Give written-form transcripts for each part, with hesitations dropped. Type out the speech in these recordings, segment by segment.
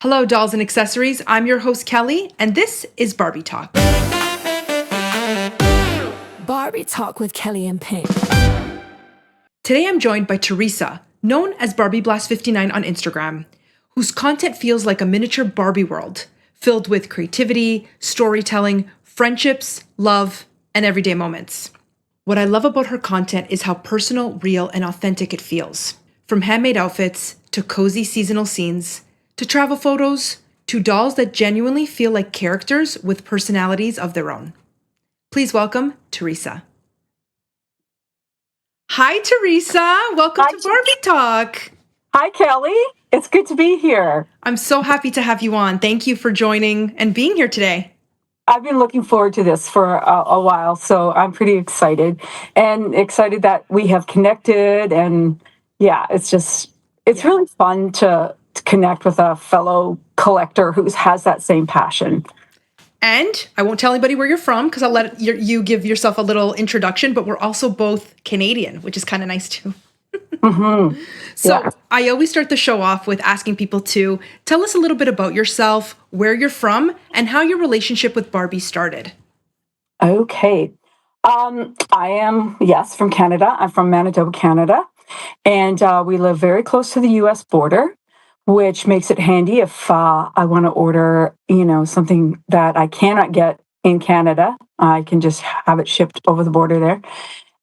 Hello, dolls and accessories. I'm your host, Kelly, and this is Barbie Talk. Barbie Talk with Kelly and Pink. Today I'm joined by Teresa, known as barbieblast59 on Instagram, whose content feels like a miniature Barbie world, filled with creativity, storytelling, friendships, love, and everyday moments. What I love about her content is how personal, real, and authentic it feels. From handmade outfits, to cozy seasonal scenes, to travel photos, to dolls that genuinely feel like characters with personalities of their own. Please welcome Teresa. Hi, Teresa. Welcome to Barbie Talk. Hi, Kelly. It's good to be here. I'm so happy to have you on. Thank you for joining and being here today. I've been looking forward to this for a while, so I'm pretty excited that we have connected. And yeah, it's really fun to connect with a fellow collector who has that same passion. And I won't tell anybody where you're from because I'll let you give yourself a little introduction, but we're also both Canadian, which is kind of nice too. Mm-hmm. So yeah. I always start the show off with asking people to tell us a little bit about yourself, where you're from, and how your relationship with Barbie started. Okay. I am, yes, from Canada. I'm from Manitoba, Canada. And we live very close to the U.S. border, which makes it handy if I want to order, something that I cannot get in Canada. I can just have it shipped over the border there.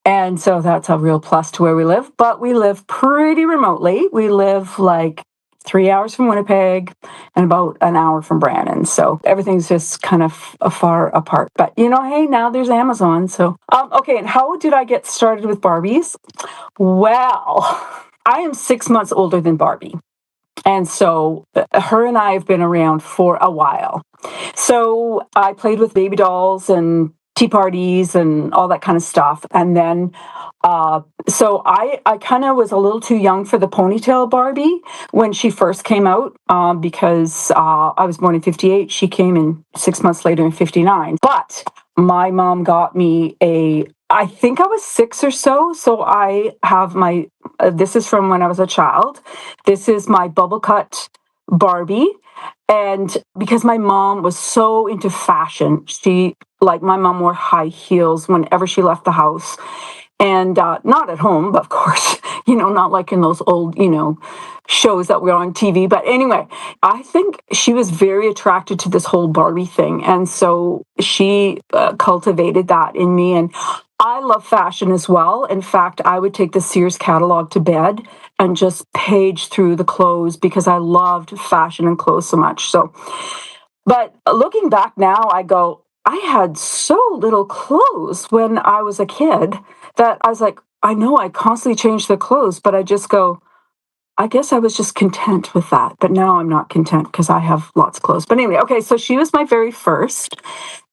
And so that's a real plus to where we live. But we live pretty remotely. We live like 3 hours from Winnipeg and about an hour from Brandon. So everything's just kind of far apart. But, hey, now there's Amazon. So, okay. And how did I get started with Barbies? Well, I am 6 months older than Barbie. And so her and I have been around for a while. So I played with baby dolls and tea parties and all that kind of stuff. And then, so I kind of was a little too young for the ponytail Barbie when she first came out, because I was born in 58. She came in 6 months later in 59. But my mom got me I think I was 6 or so. So I have this is from when I was a child. This is my bubble cut Barbie. And because my mom was so into fashion, my mom wore high heels whenever she left the house. And not at home, but of course, not like in those old, shows that were on TV. But anyway, I think she was very attracted to this whole Barbie thing. And so she cultivated that in me. And I love fashion as well. In fact, I would take the Sears catalog to bed and just page through the clothes because I loved fashion and clothes so much. So, but looking back now, I go, I had so little clothes when I was a kid that I was like, I know I constantly change the clothes, but I just go, I guess I was just content with that. But now I'm not content because I have lots of clothes. But anyway, okay, so she was my very first.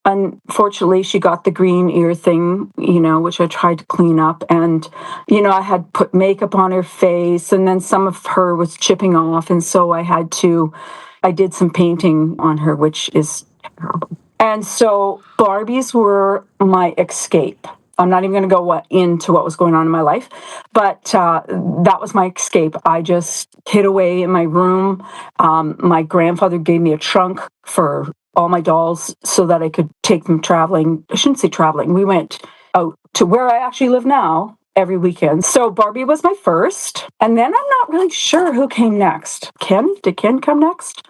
Unfortunately, she got the green ear thing, which I tried to clean up. And, I had put makeup on her face, and then some of her was chipping off. And so I did some painting on her, which is terrible. And so Barbies were my escape. I'm not even going to go into what was going on in my life, but that was my escape. I just hid away in my room. My grandfather gave me a trunk for all my dolls so that I could take them traveling. I shouldn't say traveling. We went out to where I actually live now every weekend. So Barbie was my first. And then I'm not really sure who came next. Ken? Did Ken come next?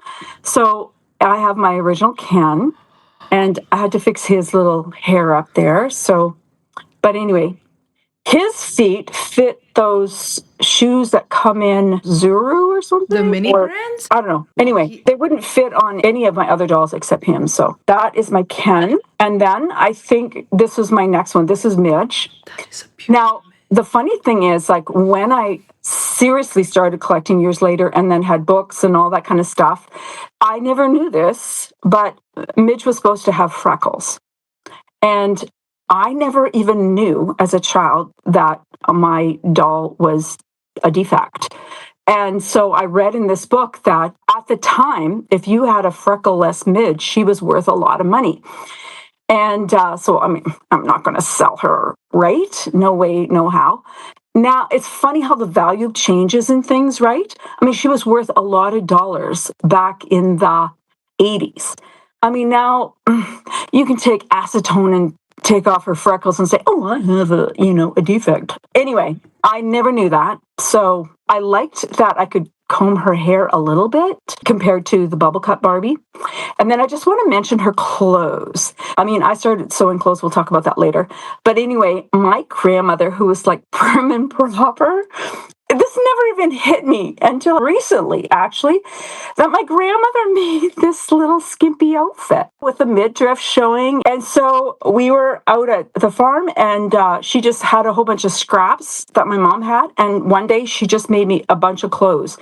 So I have my original Ken, and I had to fix his little hair up there. But anyway, his feet fit those shoes that come in Zuru or something. The mini brands? I don't know. Anyway, they wouldn't fit on any of my other dolls except him. So that is my Ken. And then I think this is my next one. This is Midge. That is a beautiful Now, the funny thing is, like, when I seriously started collecting years later and then had books and all that kind of stuff, I never knew this, but Midge was supposed to have freckles. And I never even knew as a child that my doll was a defect. And so I read in this book that at the time, if you had a freckleless Midge, she was worth a lot of money. And so, I'm not going to sell her, right? No way, no how. Now, it's funny how the value changes in things, right? I mean, she was worth a lot of dollars back in the 80s. I mean, now you can take acetone and take off her freckles and say, oh, I have a defect. Anyway, I never knew that. So I liked that I could comb her hair a little bit compared to the bubble cut Barbie. And then I just want to mention her clothes. I mean, I started sewing clothes. We'll talk about that later. But anyway, my grandmother, who was like prim and proper, this never even hit me until recently, actually, that my grandmother made this little skimpy outfit with the midriff showing. And so we were out at the farm, and she just had a whole bunch of scraps that my mom had. And one day she just made me a bunch of clothes.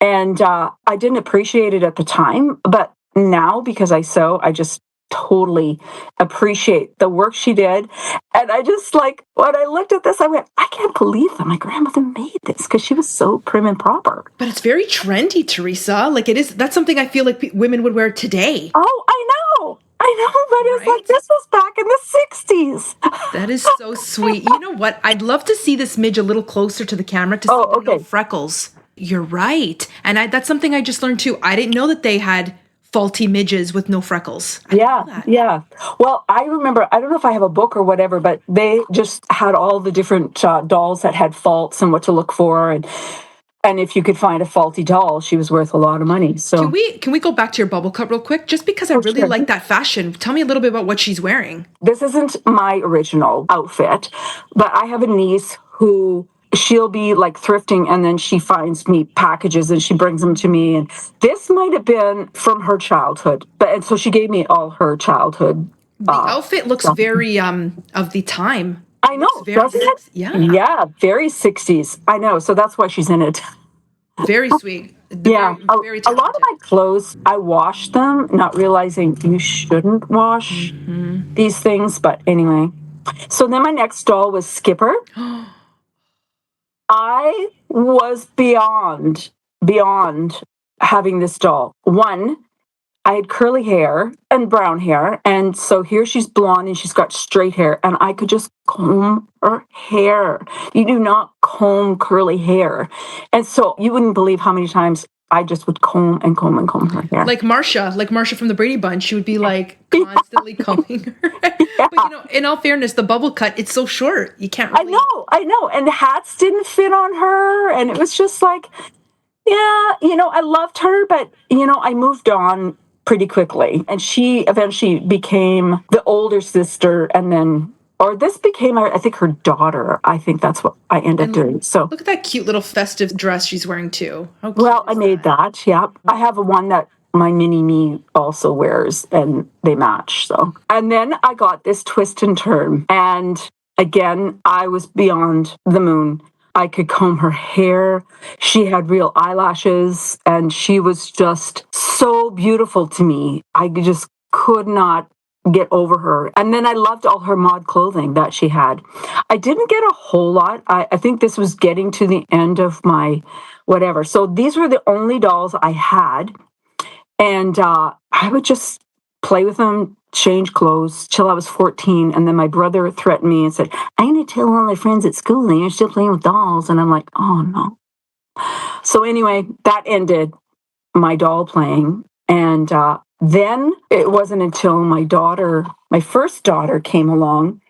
And I didn't appreciate it at the time, but now because I sew, I just totally appreciate the work she did. And I just like, when I looked at this, I went, I can't believe that my grandmother made this because she was so prim and proper. But it's very trendy, Teresa. Like it is, that's something I feel like women would wear today. Oh, I know, but it's like, this was back in the 60s. That is so sweet. You know what? I'd love to see this midge a little closer to the camera to see the no freckles. You're right. And that's something I just learned too. I didn't know that they had faulty midges with no freckles. Yeah. Well, I remember, I don't know if I have a book or whatever, but they just had all the different dolls that had faults and what to look for. And if you could find a faulty doll, she was worth a lot of money. So can we go back to your bubble cut real quick? Just because I really like that fashion. Tell me a little bit about what she's wearing. This isn't my original outfit, but I have a niece who she'll be like thrifting, and then she finds me packages and she brings them to me. And this might have been from her childhood, and so she gave me all her childhood. The outfit looks very of the time. I know, doesn't it? Yeah, very 60s. I know, so that's why she's in it. Very sweet. Yeah, very a lot of my clothes, I wash them, not realizing you shouldn't wash these things. But anyway, so then my next doll was Skipper. I was beyond having this doll. One, I had curly hair and brown hair, and so here she's blonde and she's got straight hair, and I could just comb her hair. You do not comb curly hair. And so you wouldn't believe how many times I just would comb and comb and comb her hair. Like Marsha from the Brady Bunch, she would be like constantly combing her. But you know, in all fairness, the bubble cut, it's so short. You can't really... I know. And the hats didn't fit on her, and it was just like, yeah, I loved her, but I moved on pretty quickly. And she eventually became the older sister, and then, or this became, I think, her daughter. I think that's what I ended up doing. So look at that cute little festive dress she's wearing too. Well, I made that. Yeah. I have one that my mini me also wears, and they match. So, and then I got this twist and turn. And again, I was beyond the moon. I could comb her hair. She had real eyelashes, and she was just so beautiful to me. I just could not get over her. And then I loved all her mod clothing that she had. I didn't get a whole lot. I think this was getting to the end of my whatever. So these were the only dolls I had. And I would just play with them, change clothes till I was 14. And then my brother threatened me and said, I'm going to tell all my friends at school that you're still playing with dolls. And I'm like, oh no. So anyway, that ended my doll playing. And then it wasn't until my first daughter came along.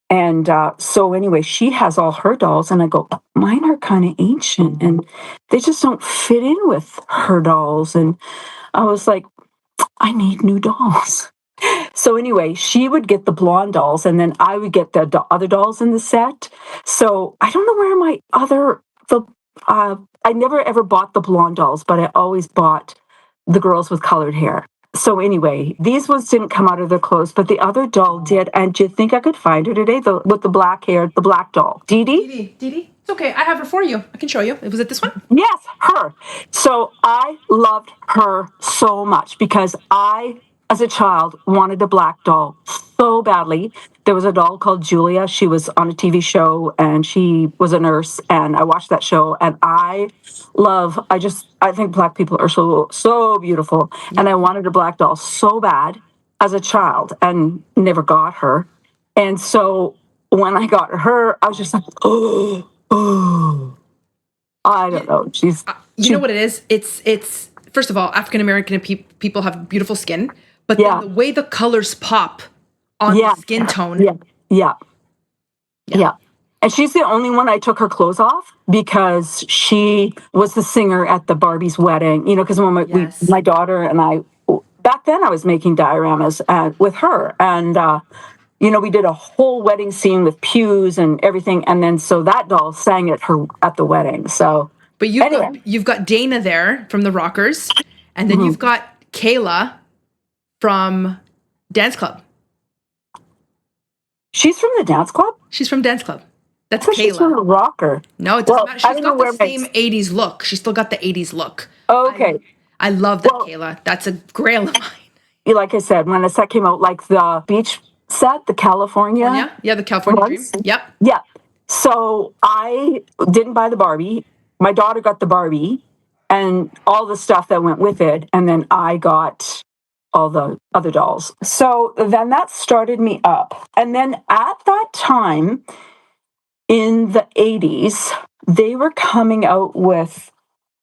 And so anyway, she has all her dolls. And I go, mine are kind of ancient and they just don't fit in with her dolls. And I was like, I need new dolls. So anyway, she would get the blonde dolls, and then I would get the other dolls in the set. So I don't know where I never ever bought the blonde dolls, but I always bought the girls with colored hair. So anyway, these ones didn't come out of their clothes, but the other doll did. And do you think I could find her today? With the black hair, the black doll. Dee Dee? It's okay. I have her for you. I can show you. Was it this one? Yes, her. So I loved her so much because I, as a child, wanted a black doll so badly. There was a doll called Julia. She was on a TV show and she was a nurse, and I watched that show, and I think black people are so beautiful. And I wanted a black doll so bad as a child and never got her. And so when I got her, I was just like, oh, Oh, I don't know. You know what it is? It's first of all, African American people have beautiful skin, but then Yeah. the way the colors pop on the Yeah. skin tone. Yeah. Yeah. Yeah. And she's the only one I took her clothes off because she was the singer at the Barbie's wedding. You know, because when Yes. my daughter and I, back then I was making dioramas with her. And, you know, we did a whole wedding scene with pews and everything. And then so that doll sang at the wedding. So, But anyway. you've got Dana there from the Rockers, and then you've Mhm. got Kayla from Dance Club. She's from the dance club? She's from Dance Club. That's So she's from Kayla. the rocker. No, it doesn't Well, matter. I She's don't know got the where same 80s look. She's still got the 80s look. Okay. I love that, Well, Kayla. That's a grail of mine. like I said, when the set came out, like the beach set, the California Yeah, the California Dream. ones. Yep. Yeah. So I didn't buy the Barbie. My daughter got the Barbie and all the stuff that went with it. And then I got all the other dolls. So then that started me up. And then at that time in the 80s, they were coming out with,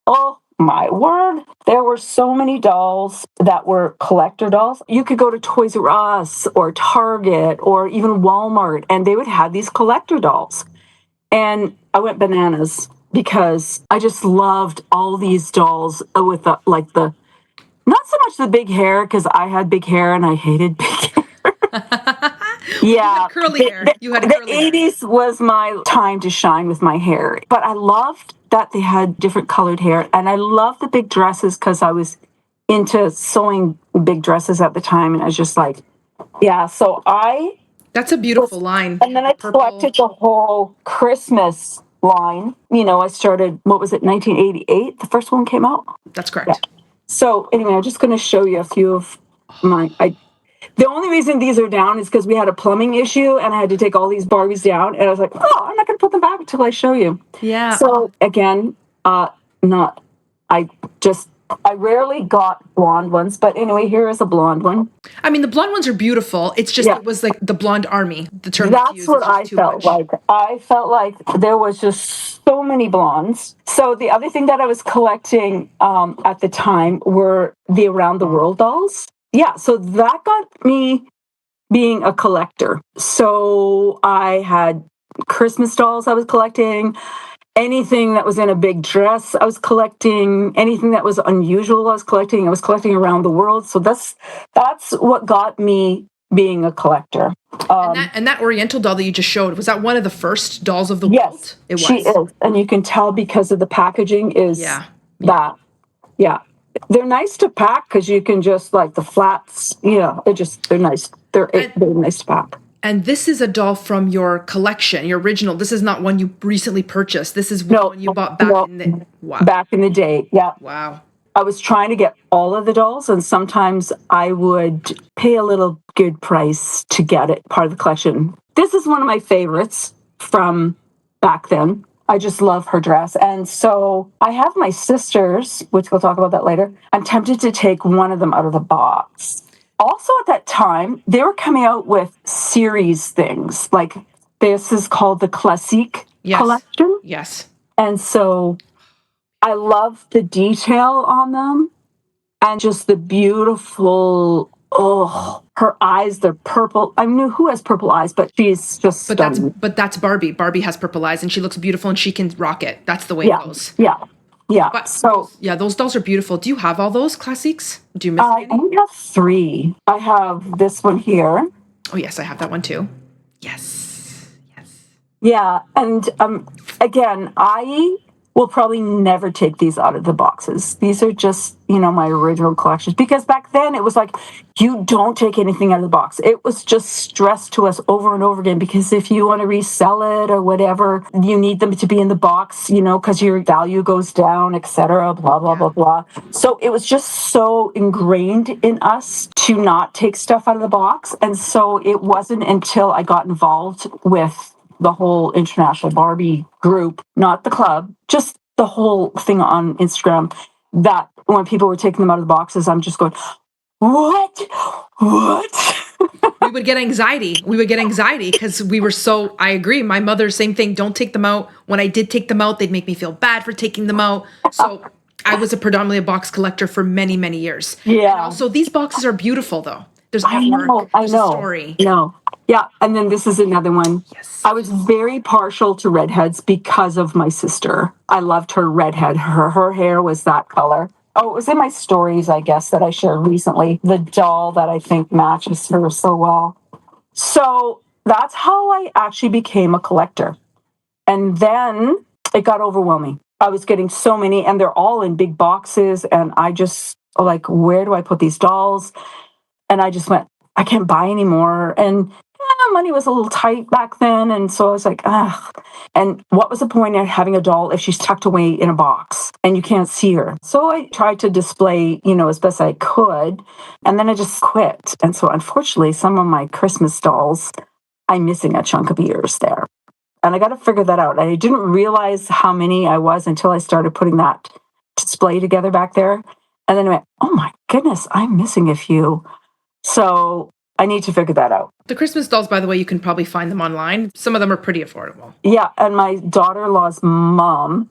oh my word, there were so many dolls that were collector dolls. You could go to Toys R Us or Target or even Walmart, and they would have these collector dolls. And I went bananas because I just loved all these dolls with the not so much the big hair, because I had big hair and I hated big hair. Yeah, curly hair. You had the curly hair. 80s was my time to shine with my hair. But I loved that they had different colored hair. And I loved the big dresses because I was into sewing big dresses at the time. And I was just like, yeah. So That's a beautiful line. and then I collected the whole Christmas line. You know, I started, what was it, 1988? The first one came out? That's correct. So anyway, I'm just going to show you a few of the only reason these are down is because we had a plumbing issue and I had to take all these Barbies down. And I was like, oh, I'm not going to put them back until I show you. Yeah. So again, not, I just, I rarely got blonde ones. But anyway, here is a blonde one. I mean, the blonde ones are beautiful. It's just, it was like the blonde army, the term that's used. That's what I felt like. I felt like there was just so many blondes. So the other thing that I was collecting at the time were the Around the World dolls. Yeah, so that got me being a collector. So I had Christmas dolls I was collecting, anything that was in a big dress I was collecting, anything that was unusual I was collecting. I was collecting around the world. So that's what got me being a collector. And that Oriental doll that you just showed, was that one of the first dolls of the yes, world? It was. She is. And you can tell because of the packaging is that. Yeah. They're nice to pack because you can just like the flats, they're nice. They're nice to pack. And this is a doll from your collection, your original. This is not one you recently purchased. This is one you bought back in the back in the day. Yeah. Wow. I was trying to get all of the dolls, and sometimes I would pay a little good price to get it part of the collection. This is one of my favorites from back then. I just love her dress. And so I have my sisters, which we'll talk about that later. I'm tempted to take one of them out of the box. Also at that time, they were coming out with series things. Like this is called the Classique collection. Yes. And so I love the detail on them and just the beautiful, her eyes, they're purple. I mean, who has purple eyes, but she's just stunning. But that's Barbie. Barbie has purple eyes and she looks beautiful and she can rock it. That's the way it goes. Yeah. But those dolls are beautiful. Do you have all those classiques? Do you miss any? I only have 3. I have this one here. Oh, yes, I have that one too. Yes. Yeah, and again, I will probably never take these out of the boxes. These are just, my original collections. Because back then it was like, you don't take anything out of the box. It was just stressed to us over and over again, because if you want to resell it or whatever, you need them to be in the box, because your value goes down, etc., blah, blah, blah, blah. So it was just so ingrained in us to not take stuff out of the box. And so it wasn't until I got involved with the whole International Barbie group, not the club, just the whole thing on Instagram, that when people were taking them out of the boxes, I'm just going, what? We would get anxiety. We would get anxiety because we were so, I agree. My mother, same thing. Don't take them out. When I did take them out, they'd make me feel bad for taking them out. So I was predominantly a box collector for many, many years. And Yeah. also, these boxes are beautiful, though. There's I artwork. know, I There's a know. story. No. Yeah, and then this is another one. Yes. I was very partial to redheads because of my sister. I loved her redhead. Her hair was that color. Oh, it was in my stories, I guess, that I shared recently. The doll that I think matches her so well. So that's how I actually became a collector. And then it got overwhelming. I was getting so many, and they're all in big boxes. And I just like, where do I put these dolls? And I just went, I can't buy anymore. And money was a little tight back then. And so I was like, ugh. And what was the point of having a doll if she's tucked away in a box and you can't see her? So I tried to display, as best I could. And then I just quit. And so unfortunately, some of my Christmas dolls, I'm missing a chunk of ears there. And I got to figure that out. I didn't realize how many I was until I started putting that display together back there. And then I went, oh my goodness, I'm missing a few. So I need to figure that out. The Christmas dolls, by the way, you can probably find them online. Some of them are pretty affordable. Yeah. And my daughter-in-law's mom,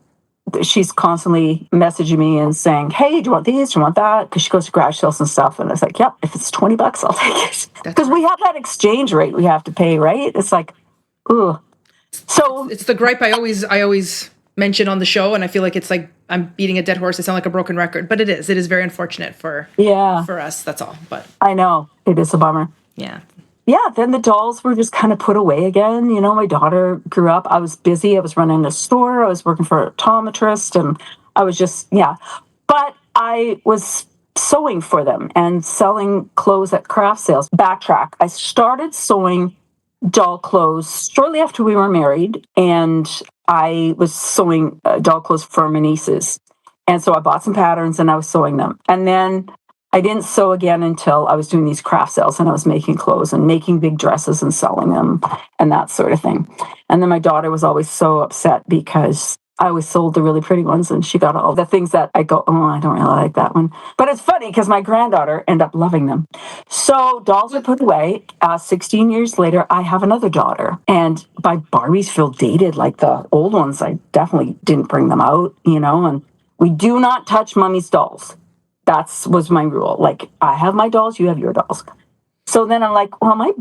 she's constantly messaging me and saying, hey, do you want these? Do you want that? Because she goes to garage sales and stuff. And I was like, yep, if it's $20, I'll take it. Because we have that exchange rate we have to pay, right? It's like, ooh. So it's the gripe I always mention on the show, and I feel like it's like I'm beating a dead horse. I sound like a broken record, but it is very unfortunate for us. That's all. But I know it is a bummer. Yeah. Then the dolls were just kind of put away again. My daughter grew up. I was busy. I was running a store. I was working for an optometrist, and I was just But I was sewing for them and selling clothes at craft sales. Backtrack. I started sewing doll clothes shortly after we were married, and I was sewing doll clothes for my nieces. And so I bought some patterns and I was sewing them. And then I didn't sew again until I was doing these craft sales and I was making clothes and making big dresses and selling them and that sort of thing. And then my daughter was always so upset because I always sold the really pretty ones and she got all the things that I go, oh, I don't really like that one. But it's funny because my granddaughter ended up loving them. So dolls are put away. 16 years later, I have another daughter. And my Barbies feel dated, like the old ones. I definitely didn't bring them out, and we do not touch mommy's dolls. That was my rule. Like, I have my dolls, you have your dolls. So then I'm like, well, my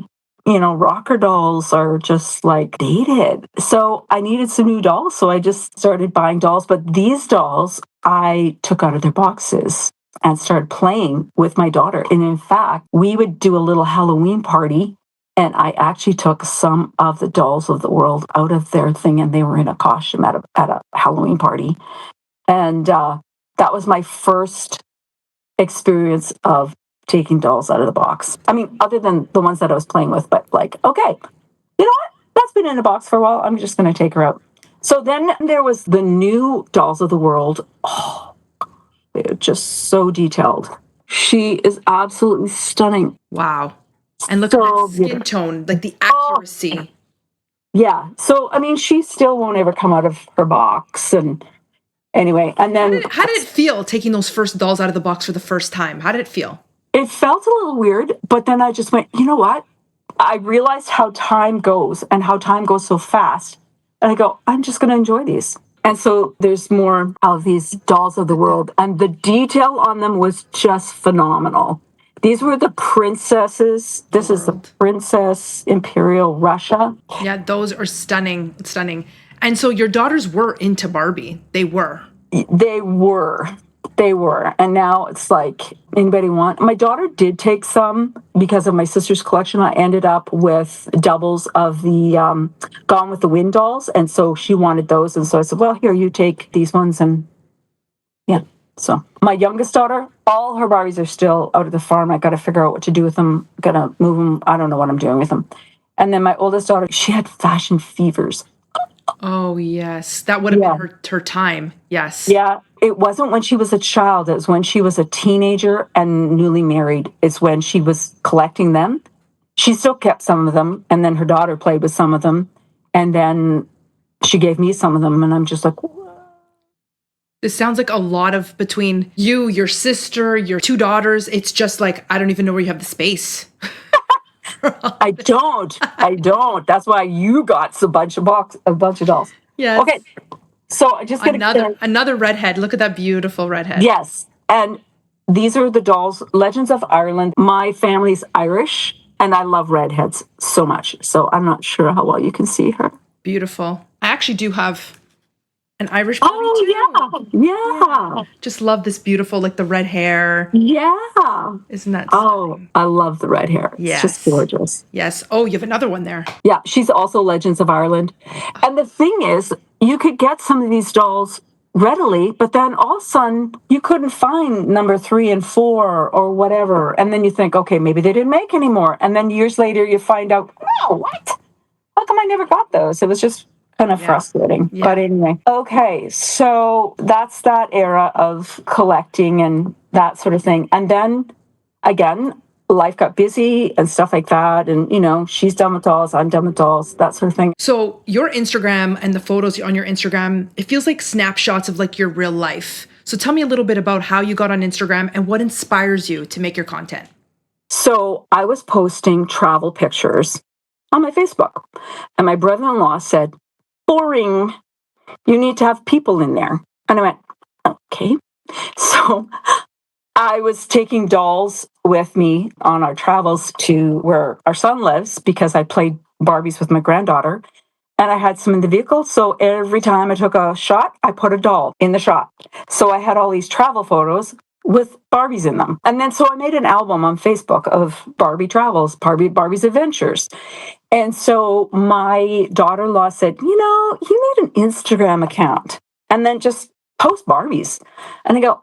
rocker dolls are just like dated. So I needed some new dolls. So I just started buying dolls. But these dolls I took out of their boxes and started playing with my daughter. And in fact, we would do a little Halloween party. And I actually took some of the dolls of the world out of their thing. And they were in a costume at a Halloween party. And that was my first experience of taking dolls out of the box. I mean, other than the ones that I was playing with, but like, okay, you know what? That's been in a box for a while. I'm just going to take her out. So then there was the new dolls of the world. Oh, they're just so detailed. She is absolutely stunning. Wow. And look at that skin tone, like the accuracy. Yeah. So, I mean, she still won't ever come out of her box. And anyway, and then how did it feel taking those first dolls out of the box for the first time? How did it feel? It felt a little weird, but then I just went, you know what? I realized how time goes and how time goes so fast. And I go, I'm just going to enjoy these. And so there's more of these dolls of the world. And the detail on them was just phenomenal. These were the princesses. This is the Princess Imperial Russia. Yeah, those are stunning, stunning. And so your daughters were into Barbie. They were. They were. And now it's like, anybody want? My daughter did take some because of my sister's collection. I ended up with doubles of the Gone with the Wind dolls. And so she wanted those. And so I said, well, here, you take these ones. And yeah. So my youngest daughter, all her Barbies are still out of the farm. I got to figure out what to do with them. Got to move them. I don't know what I'm doing with them. And then my oldest daughter, she had fashion fevers. Oh, yes. That would have been her time. Yes. Yeah. It wasn't when she was a child. It was when she was a teenager and newly married. It's when she was collecting them. She still kept some of them. And then her daughter played with some of them. And then she gave me some of them. And I'm just like, what? This sounds like a lot of between you, your sister, your two daughters. It's just like, I don't even know where you have the space. I don't. That's why you got a bunch of dolls. Yes. Okay. So I just another redhead. Look at that beautiful redhead. Yes. And these are the dolls, Legends of Ireland. My family's Irish, and I love redheads so much. So I'm not sure how well you can see her. Beautiful. I actually do have an Irish Barbie too. Yeah. Just love this beautiful, like the red hair. Yeah. Isn't that stunning? I love the red hair. Yes. It's just gorgeous. Yes. Oh, you have another one there. Yeah, she's also Legends of Ireland. And the thing is, you could get some of these dolls readily, but then all of a sudden you couldn't find number 3 and 4 or whatever. And then you think, okay, maybe they didn't make any more. And then years later you find out, no, what? How come I never got those? It was just kind of frustrating. Yeah. But anyway, okay, so that's that era of collecting and that sort of thing. And then again, life got busy and stuff like that. And, she's done with dolls, I'm done with dolls, that sort of thing. So your Instagram and the photos on your Instagram, it feels like snapshots of like your real life. So tell me a little bit about how you got on Instagram and what inspires you to make your content. So I was posting travel pictures on my Facebook. And my brother-in-law said, boring, you need to have people in there. And I went, okay. So I was taking dolls with me on our travels to where our son lives because I played Barbies with my granddaughter. And I had some in the vehicle. So every time I took a shot, I put a doll in the shot. So I had all these travel photos with Barbies in them. And then so I made an album on Facebook of Barbie travels, Barbie's adventures. And so my daughter-in-law said, you need an Instagram account and then just post Barbies. And I go,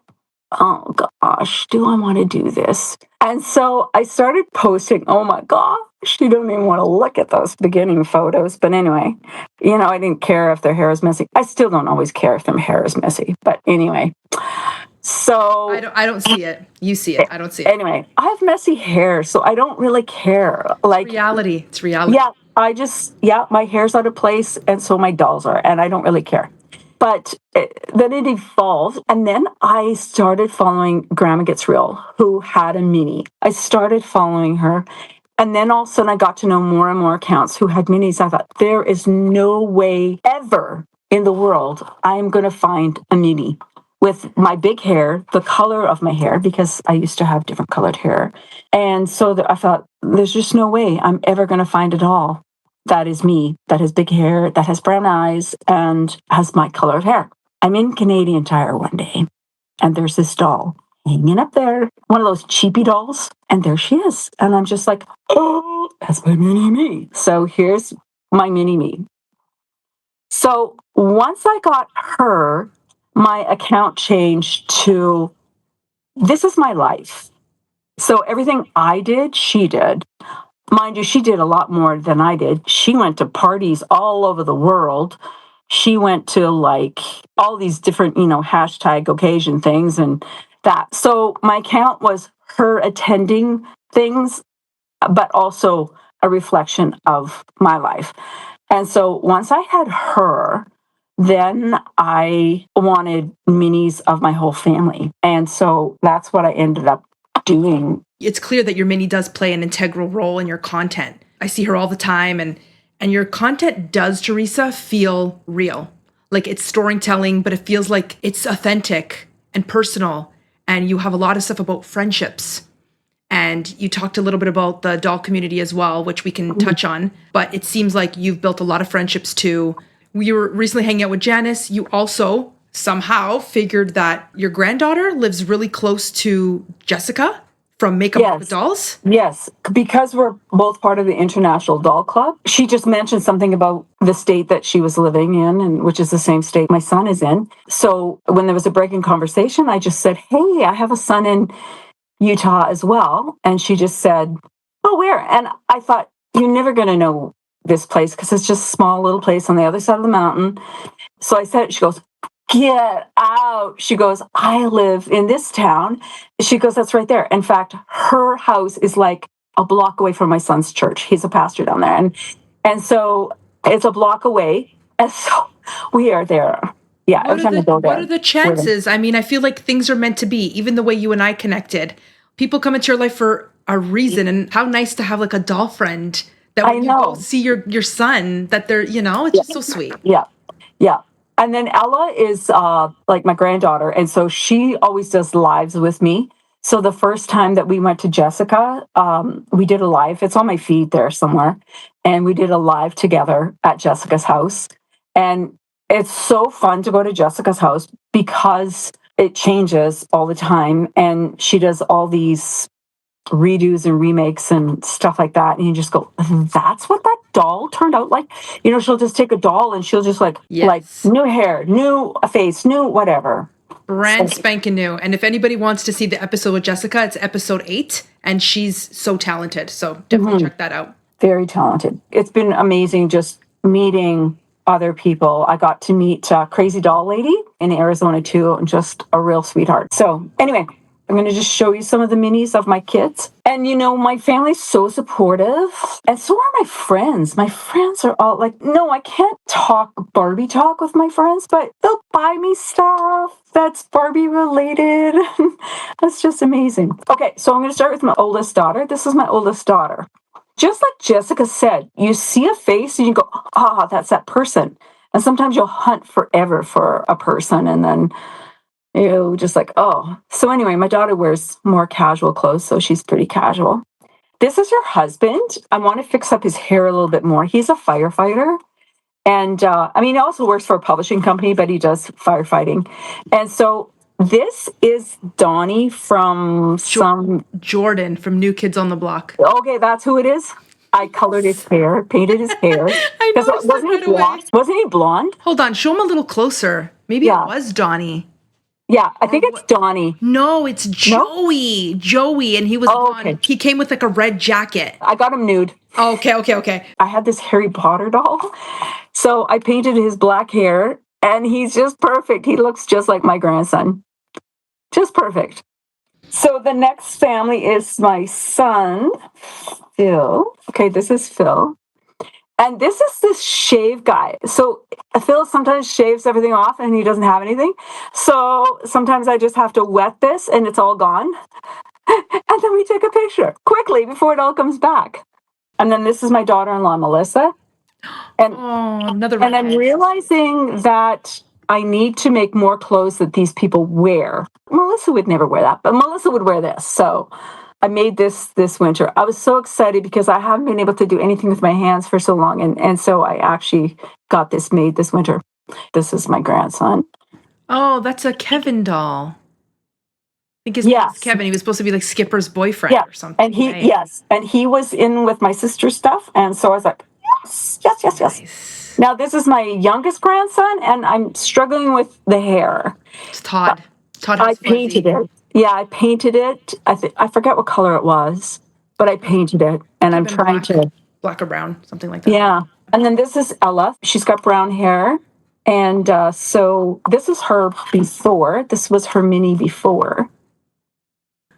oh gosh, do I want to do this? And so I started posting, oh my gosh, you don't even want to look at those beginning photos. But anyway, I didn't care if their hair is messy. I still don't always care if their hair is messy. But anyway, so I don't see it. You see it. I don't see it. Anyway, I have messy hair, so I don't really care. Like reality. It's reality. Yeah, my hair's out of place, and so my dolls are, and I don't really care. But then it evolved, and then I started following Grandma Gets Real, who had a mini. I started following her, and then all of a sudden I got to know more and more accounts who had minis. I thought, there is no way ever in the world I am going to find a mini with my big hair, the color of my hair, because I used to have different colored hair. And so I thought, there's just no way I'm ever going to find a doll that is me, that has big hair, that has brown eyes, and has my color of hair. I'm in Canadian Tire one day, and there's this doll hanging up there, one of those cheapy dolls, and there she is. And I'm just like, oh, that's my mini me. So here's my mini me. So once I got her, my account changed to, this is my life. So everything I did, she did. Mind you, she did a lot more than I did. She went to parties all over the world. She went to like all these different, hashtag occasion things and that. So my account was her attending things, but also a reflection of my life. And so once I had her, then I wanted minis of my whole family. And so that's what I ended up doing. It's clear that your mini does play an integral role in your content. I see her all the time, and your content does, Teresa, feel real. Like it's storytelling, but it feels like it's authentic and personal. And you have a lot of stuff about friendships. And you talked a little bit about the doll community as well, which we can touch on. But it seems like you've built a lot of friendships too. We were recently hanging out with Janice. You also somehow figured that your granddaughter lives really close to Jessica from Makeup with Dolls. Yes, because we're both part of the International Doll Club. She just mentioned something about the state that she was living in, and which is the same state my son is in. So when there was a break in conversation, I just said, hey, I have a son in Utah as well. And she just said, oh, where? And I thought, you're never going to know this place because it's just a small little place on the other side of the mountain. So I said, she goes, get out. She goes, I live in this town. She goes, that's right there. In fact, her house is like a block away from my son's church. He's a pastor down there. And so it's a block away. And so we are there. Yeah, every time I go there. What are the chances? I mean, I feel like things are meant to be, even the way you and I connected. People come into your life for a reason, and how nice to have like a doll friend that I when you know. go see your son, that they're, it's just so sweet. Yeah. Yeah. And then Ella is like my granddaughter. And so she always does lives with me. So the first time that we went to Jessica, we did a live. It's on my feed there somewhere. And we did a live together at Jessica's house. And it's so fun to go to Jessica's house because it changes all the time. And she does all these redos and remakes and stuff like that, and you just go, that's what that doll turned out like. She'll just take a doll and she'll just like Yes. new hair, new face, new whatever, Brand spanking new. And if anybody wants to see the episode with Jessica, it's episode 8, and she's so talented. So definitely check that out. Very talented. It's been amazing just meeting other people. I got to meet Crazy Doll Lady in Arizona too, and just a real sweetheart. So anyway, I'm going to just show you some of the minis of my kids. And, my family's so supportive. And so are my friends. My friends are all like, no, I can't talk Barbie talk with my friends, but they'll buy me stuff that's Barbie related. That's just amazing. Okay, so I'm going to start with my oldest daughter. This is my oldest daughter. Just like Jessica said, you see a face and you go, that's that person. And sometimes you'll hunt forever for a person, and then just like, oh. So anyway, my daughter wears more casual clothes, so she's pretty casual. This is her husband. I want to fix up his hair a little bit more. He's a firefighter. And he also works for a publishing company, but he does firefighting. And so this is Donnie from Jordan from New Kids on the Block. Okay, that's who it is. I colored his hair, painted his hair. I noticed that right away. Wasn't he blonde? Hold on, show him a little closer. Maybe it was Donnie. Yeah, I think it's Donnie. No, it's Joey. No? Joey, and he was blonde. Okay. He came with like a red jacket. I got him nude. Okay. I had this Harry Potter doll, so I painted his black hair, and he's just perfect. He looks just like my grandson. Just perfect. So the next family is my son, Phil. Okay, this is Phil. And this is this shave guy. So Phil sometimes shaves everything off and he doesn't have anything. So sometimes I just have to wet this and it's all gone. And then we take a picture quickly before it all comes back. And then this is my daughter-in-law, Melissa. And I'm realizing that I need to make more clothes that these people wear. Melissa would never wear that, but Melissa would wear this. So I made this winter. I was so excited because I haven't been able to do anything with my hands for so long. And so I actually got this made this winter. This is my grandson. Oh, that's a Kevin doll. I think his name is Kevin. He was supposed to be like Skipper's boyfriend or something. And he was in with my sister's stuff. And so I was like, yes. Nice. Now this is my youngest grandson, and I'm struggling with the hair. It's Todd. I painted it. Yeah, I painted it. I forget what color it was, but I painted it, and I'm trying to black or brown, something like that. Yeah, and then this is Ella. She's got brown hair, and so this is her before. This was her mini before,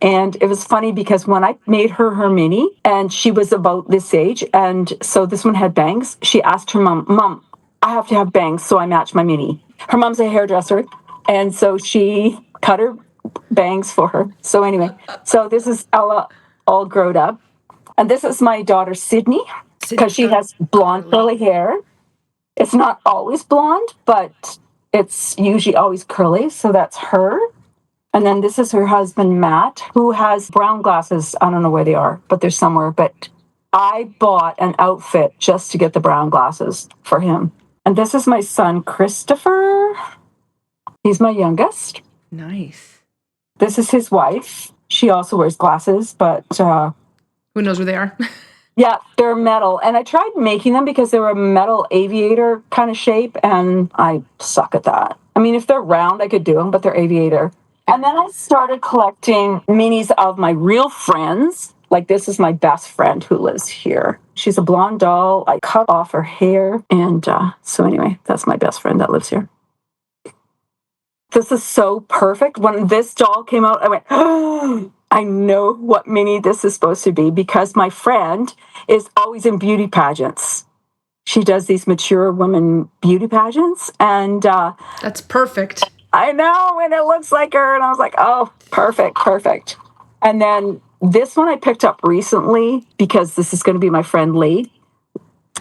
and it was funny because when I made her mini, and she was about this age, and so this one had bangs. She asked her mom, I have to have bangs so I match my mini. Her mom's a hairdresser, and so she cut her bangs for her. So anyway, so this is Ella all grown up. And this is my daughter, Sydney, because she has blonde curly hair. It's not always blonde, but it's usually always curly. So that's her. And then this is her husband, Matt, who has brown glasses. I don't know where they are, but they're somewhere. But I bought an outfit just to get the brown glasses for him. And this is my son, Christopher. He's my youngest. Nice. This is his wife. She also wears glasses, but who knows where they are? Yeah, they're metal. And I tried making them because they were a metal aviator kind of shape, and I suck at that. I mean, if they're round, I could do them, but they're aviator. And then I started collecting minis of my real friends. Like this is my best friend who lives here. She's a blonde doll. I cut off her hair. And so anyway, that's my best friend that lives here. This is so perfect. When this doll came out, I went, oh, I know what mini this is supposed to be because my friend is always in beauty pageants. She does these mature women beauty pageants. And that's perfect. I know. And it looks like her. And I was like, oh, perfect. And then this one I picked up recently because this is going to be my friend Lee.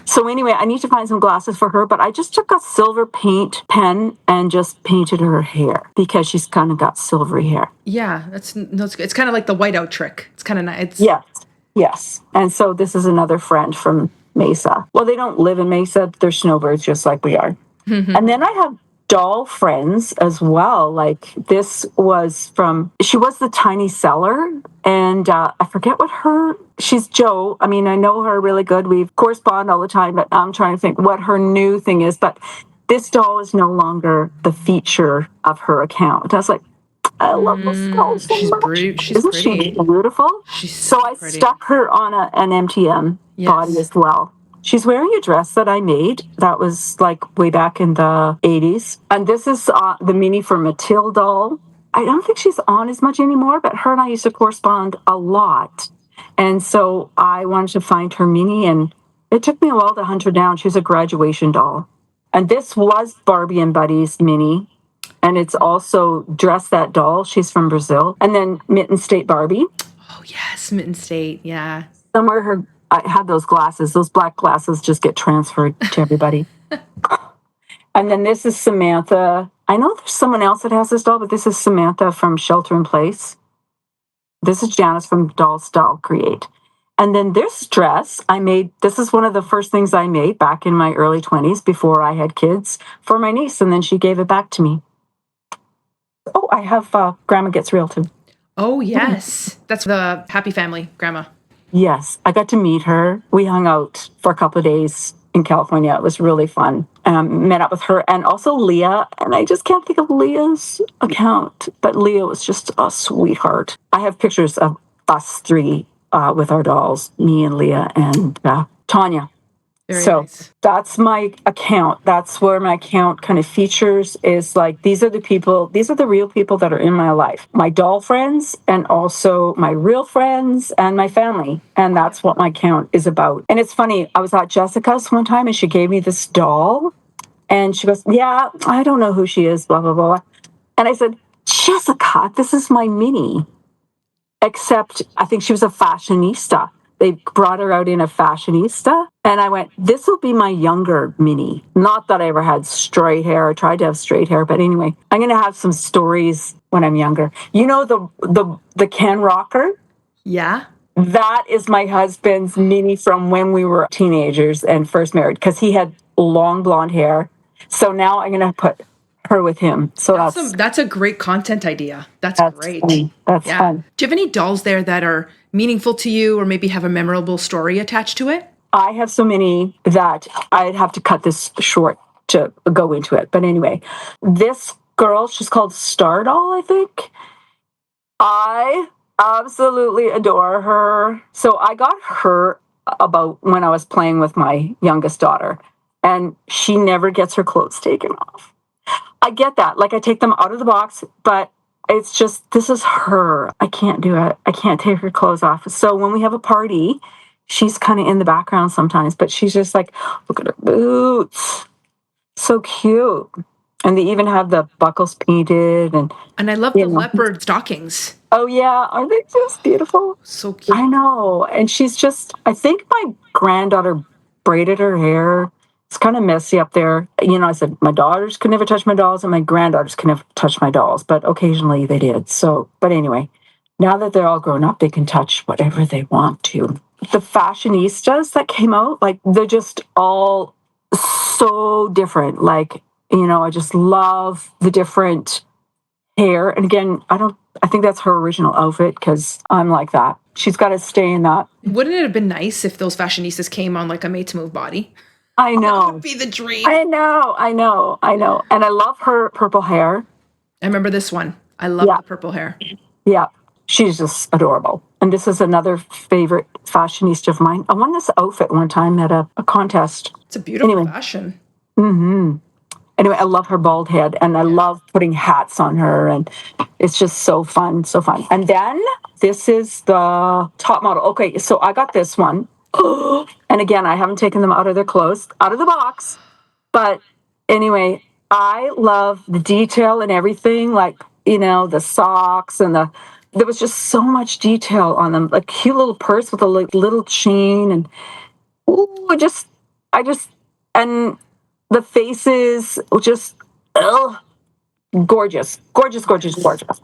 So anyway, I need to find some glasses for her, but I just took a silver paint pen and just painted her hair because she's kind of got silvery hair. Yeah, it's kind of like the whiteout trick. It's kind of nice. Yes, yes. And so this is another friend from Mesa. Well, they don't live in Mesa. They're snowbirds just like we are. And then I have doll friends as well. Like this was she was the Tiny Seller. And I forget she's Jo. I mean, I know her really good. We correspond all the time, but I'm trying to think what her new thing is. But this doll is no longer the feature of her account. I was like, I love this doll so much. She's Isn't pretty. she beautiful? She's So I pretty. stuck her on an MTM body as well. She's wearing a dress that I made. That was like way back in the 80s. And this is the mini for Mathilde doll. I don't think she's on as much anymore, but her and I used to correspond a lot. And so I wanted to find her mini, and it took me a while to hunt her down. She was a graduation doll. And this was Barbie and Buddy's mini. And it's also Dress That Doll. She's from Brazil. And then Mitten State Barbie. Oh, yes, Mitten State. Yeah. Somewhere I had those glasses. Those black glasses just get transferred to everybody. And then this is Samantha. I know there's someone else that has this doll, but this is Samantha from Shelter in Place. This is Janice from Dolls Doll Create. And then this dress I made, this is one of the first things I made back in my early 20s before I had kids for my niece. And then she gave it back to me. Oh, I have Grandma Gets Real too. Oh, yes. That's the Happy Family, Grandma. Yes, I got to meet her. We hung out for a couple of days in California. It was really fun. Met up with her and also Leah. And I just can't think of Leah's account, but Leah was just a sweetheart. I have pictures of us three with our dolls, me and Leah and Tanya. Very so nice. That's my account. That's where my account kind of features is like, these are the real people that are in my life. My doll friends and also my real friends and my family. And that's what my account is about. And it's funny, I was at Jessica's one time and she gave me this doll and she goes, yeah, I don't know who she is, blah, blah, blah. And I said, Jessica, this is my mini. Except I think she was a fashionista. They brought her out in a fashionista. And I went, this will be my younger mini. Not that I ever had straight hair. I tried to have straight hair. But anyway, I'm going to have some stories when I'm younger. You know the Ken rocker? Yeah. That is my husband's mini from when we were teenagers and first married. Because he had long blonde hair. So now I'm going to put her with him. So that's a great content idea. That's great. Fun. That's fun. Do you have any dolls there that are meaningful to you or maybe have a memorable story attached to it? I have so many that I'd have to cut this short to go into it. But anyway, this girl, she's called Star Doll, I think. I absolutely adore her. So I got her about when I was playing with my youngest daughter, and she never gets her clothes taken off. I get that. Like, I take them out of the box, but it's just, this is her. I can't do it. I can't take her clothes off. So when we have a party, she's kind of in the background sometimes, but she's just like, look at her boots. So cute. And they even have the buckles painted. And I love the leopard stockings. Oh, yeah. Aren't they just beautiful? So cute. I know. And she's just, I think my granddaughter braided her hair. It's kind of messy up there. You know, I said my daughters could never touch my dolls and my granddaughters could never touch my dolls, but occasionally they did. So, but anyway, now that they're all grown up, they can touch whatever they want to. The fashionistas that came out, like, they're just all so different. Like, you know, I just love the different hair. And again, I think that's her original outfit because I'm like that. She's got to stay in that. Wouldn't it have been nice if those fashionistas came on like a Made to Move body? I know. That would be the dream. I know. And I love her purple hair. I remember this one. I love the purple hair. Yeah. She's just adorable. And this is another favorite fashionista of mine. I won this outfit one time at a contest. It's a beautiful fashion. Mm-hmm. Anyway, I love her bald head, and I love putting hats on her, and it's just so fun, so fun. And then this is the top model. Okay, so I got this one. And again, I haven't taken them out of their clothes, out of the box. But anyway, I love the detail and everything, like, you know, the socks and there was just so much detail on them. A cute little purse with a little chain, and and the faces were just gorgeous, gorgeous, gorgeous, gorgeous.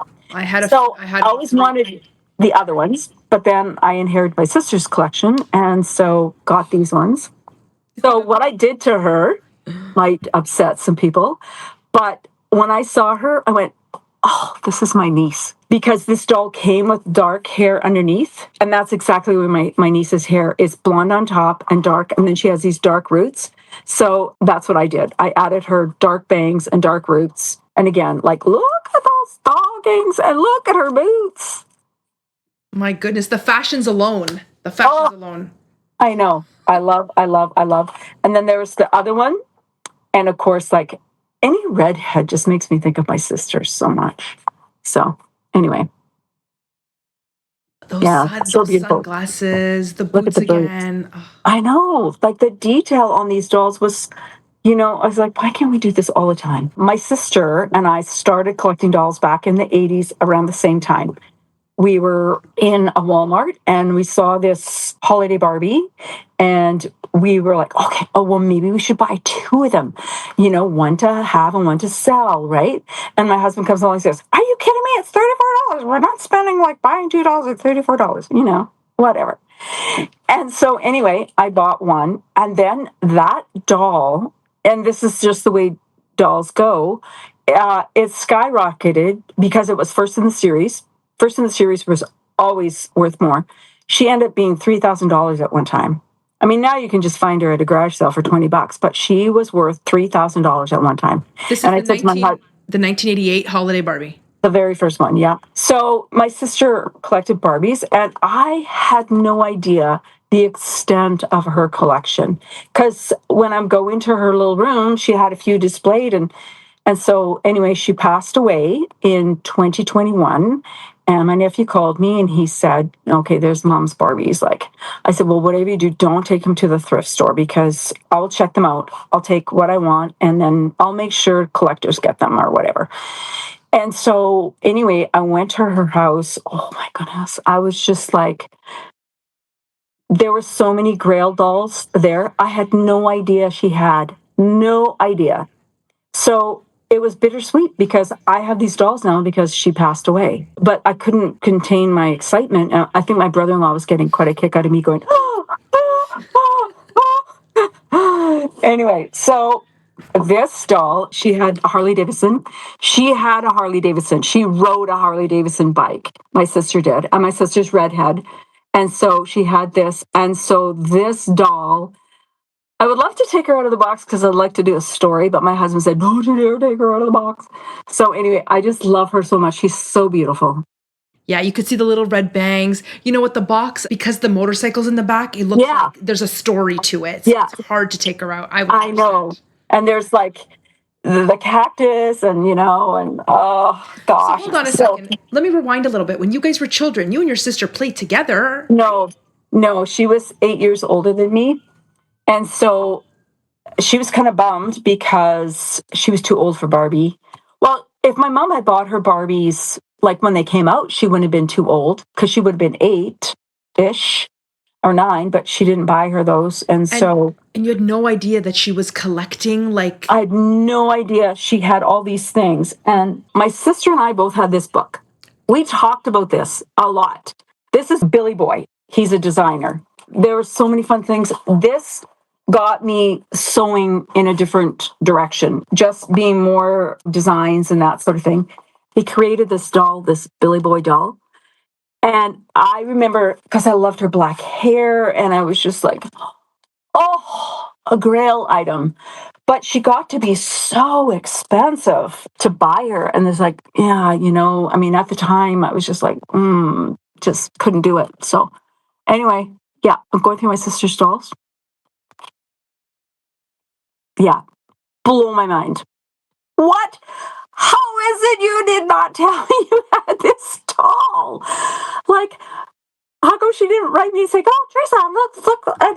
So I always wanted the other ones, but then I inherited my sister's collection, and so got these ones. So what I did to her might upset some people, but when I saw her, I went, "Oh, this is my niece." Because this doll came with dark hair underneath, and that's exactly where my niece's hair is, blonde on top and dark, and then she has these dark roots. So that's what I did. I added her dark bangs and dark roots. And again, like, look at those stockings and look at her boots. My goodness, the fashions alone. The fashions alone. I know. I love. And then there was the other one. And of course, like, any redhead just makes me think of my sister so much. So anyway. Those sunglasses, the boots again. Boots. I know. Like, the detail on these dolls was, I was like, why can't we do this all the time? My sister and I started collecting dolls back in the 80s around the same time. We were in a Walmart and we saw this holiday Barbie, and we were like, okay, well, maybe we should buy two of them, one to have and one to sell, right? And my husband comes along and says, are you kidding me? It's $34. We're not spending like buying $2 at $34, whatever. And so anyway, I bought one, and then that doll, and this is just the way dolls go, it skyrocketed because it was first in the series. First in the series was always worth more. She ended up being $3,000 at one time. I mean, now you can just find her at a garage sale for $20, but she was worth $3,000 at one time. This is the 1988 holiday Barbie. The very first one, yeah. So my sister collected Barbies, and I had no idea the extent of her collection. Because when I'm going to her little room, she had a few displayed, and so anyway, she passed away in 2021. And my nephew called me and he said, okay, there's Mom's Barbies. Like, I said, well, whatever you do, don't take them to the thrift store, because I'll check them out. I'll take what I want, and then I'll make sure collectors get them or whatever. And so anyway, I went to her house. Oh my goodness. I was just like, there were so many Grail dolls there. I had no idea she had. No idea. So it was bittersweet because I have these dolls now because she passed away. But I couldn't contain my excitement. I think my brother-in-law was getting quite a kick out of me going, Anyway, so this doll, she had a Harley Davidson. She had a Harley Davidson. She rode a Harley Davidson bike. My sister did. And my sister's redhead. And so she had this. And so this doll, I would love to take her out of the box because I'd like to do a story, but my husband said, don't you dare take her out of the box. So anyway, I just love her so much. She's so beautiful. Yeah, you could see the little red bangs. With the box, because the motorcycle's in the back, it looks like there's a story to it. So it's hard to take her out. I know. And there's like the cactus and, oh, gosh. So hold on a second. Let me rewind a little bit. When you guys were children, you and your sister played together. No, she was 8 years older than me. And so she was kind of bummed because she was too old for Barbie. Well, if my mom had bought her Barbies, like when they came out, she wouldn't have been too old because she would have been 8-ish or 9, but she didn't buy her those. And you had no idea that she was collecting, like... I had no idea she had all these things. And my sister and I both had this book. We talked about this a lot. This is Billy Boy. He's a designer. There were so many fun things. This got me sewing in a different direction, just being more designs and that sort of thing. He created this doll, this Billy Boy doll. And I remember, because I loved her black hair, and I was just like, oh, a Grail item. But she got to be so expensive to buy her. And there's like, at the time, I was just like, just couldn't do it. So anyway, yeah, I'm going through my sister's dolls. Yeah, blow my mind. What? How is it you did not tell me you had this doll? Like, how come she didn't write me and say, oh, Teresa,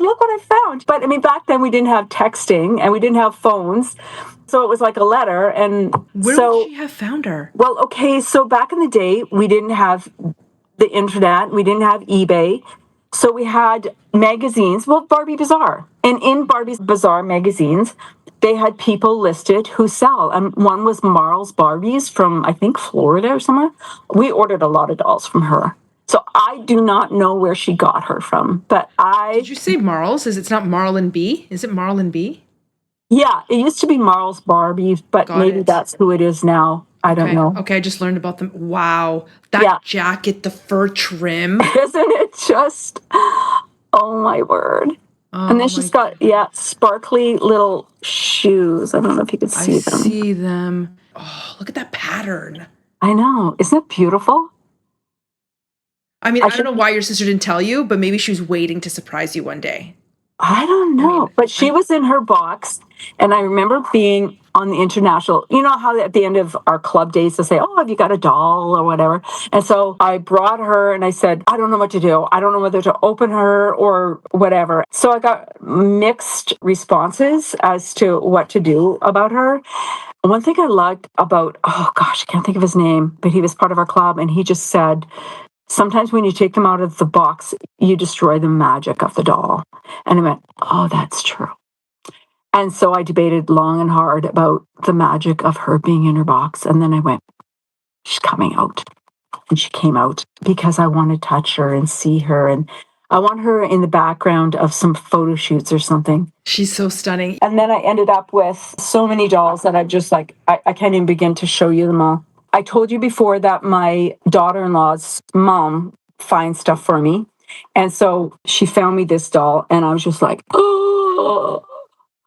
look what I found. But I mean, back then we didn't have texting and we didn't have phones. So it was like a letter. And where would she have found her? Well, okay, so back in the day, we didn't have the internet. We didn't have eBay. So we had magazines, well, Barbie Bazaar. And in Barbie Bazaar magazines, they had people listed who sell. And one was Marl's Barbies from, I think, Florida or somewhere. We ordered a lot of dolls from her. So I do not know where she got her from, but Did you say Marl's? It's not Marl and B? Is it Marl and B? yeah, it used to be Marl's Barbie, but Got maybe it. that's who it is now. I don't Okay. know. Okay, I just learned about them. Wow. That Yeah. jacket, the fur trim. Isn't it just, oh my word. And then Oh she's my, got, yeah, sparkly little shoes. I don't know if you can I see them. see them. Oh, look at that pattern. I know. Isn't it beautiful? I mean, I I don't should, know why your sister didn't tell you, but maybe she was waiting to surprise you one day. I don't I mean, know. But she was in her box. And I remember being on the international, you know how at the end of our club days they say, oh, have you got a doll or whatever? And so I brought her and I said, I don't know what to do. I don't know whether to open her or whatever. So I got mixed responses as to what to do about her. One thing I liked about, oh gosh, I can't think of his name, but he was part of our club and he just said, sometimes when you take them out of the box, you destroy the magic of the doll. And I went, oh, that's true. And so I debated long and hard about the magic of her being in her box. And then I went, she's coming out. And she came out because I want to touch her and see her. And I want her in the background of some photo shoots or something. she's so stunning. And then I ended up with so many dolls that I'm just like, I can't even begin to show you them all. I told you before that my daughter-in-law's mom finds stuff for me. And so she found me this doll and I was just like, oh,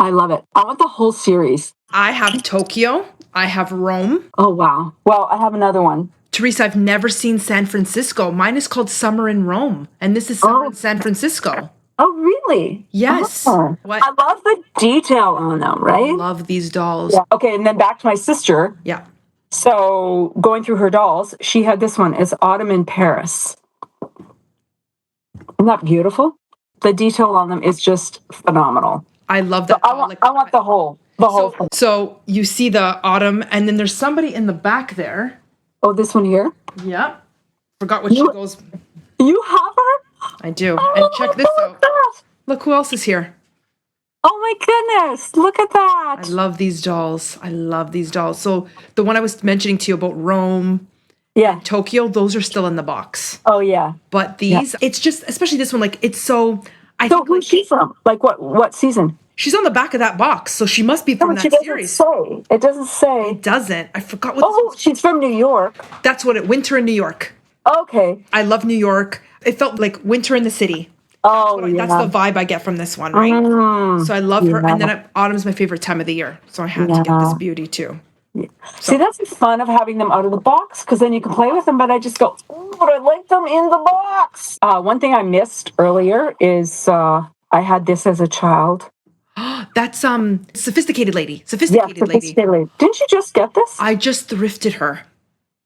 I love it. I want the whole series. I have Tokyo. I have Rome. Oh, wow. Well, I have another one. Teresa, I've never seen San Francisco. Mine is called Summer in Rome, and this is Summer in San Francisco. Oh, really? Yes. Oh. What? I love the detail on them, right? Love these dolls. Yeah. Okay, and then back to my sister. Yeah. So going through her dolls, she had this one. It's Autumn in Paris. Isn't that beautiful? The detail on them is just phenomenal. I love that. I want the whole thing. So you see the autumn, and then there's somebody in the back there. Oh, this one here? Yep. Forgot what she goes. You have her? I do. And check this out. Look who else is here. Oh my goodness. Look at that. I love these dolls. I love these dolls. So the one I was mentioning to you about Rome, Yeah. Tokyo, those are still in the box. Oh, yeah. But these, it's just, especially this one, like it's so. I So think who's like she from? Like what season? she's on the back of that box, so she must be No, from but she that doesn't series. say. It doesn't say. It doesn't. I forgot what. Oh, she's from New York. That's what it. Winter in New York. Okay. I love New York. It felt like winter in the city. Oh, yeah. That's the vibe I get from this one, right? So I love her. And then autumn's my favorite time of the year. So I had to get this beauty too. See, that's the fun of having them out of the box because then you can play with them. But I just go, oh, but I like them in the box. One thing I missed earlier is I had this as a child. That's sophisticated lady. Yeah, Sophisticated lady. sophisticated lady. Didn't you just get this? I just thrifted her.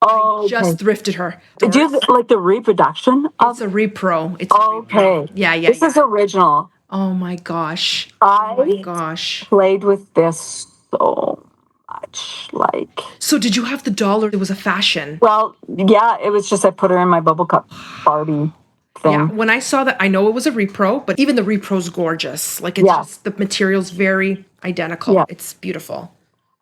Oh, Just thrifted her. Do you have, like the reproduction of? It's a repro. It's a Okay. repro. Yeah. This is original. Oh my gosh. I Oh my gosh. played with this so much. Like, So did you have the doll or it was a fashion? well, yeah, it was just I put her in my bubble cup Barbie thing. Yeah, when I saw that, I know it was a repro, but even the repro's gorgeous. Like it's just the material's very identical. Yeah. It's beautiful.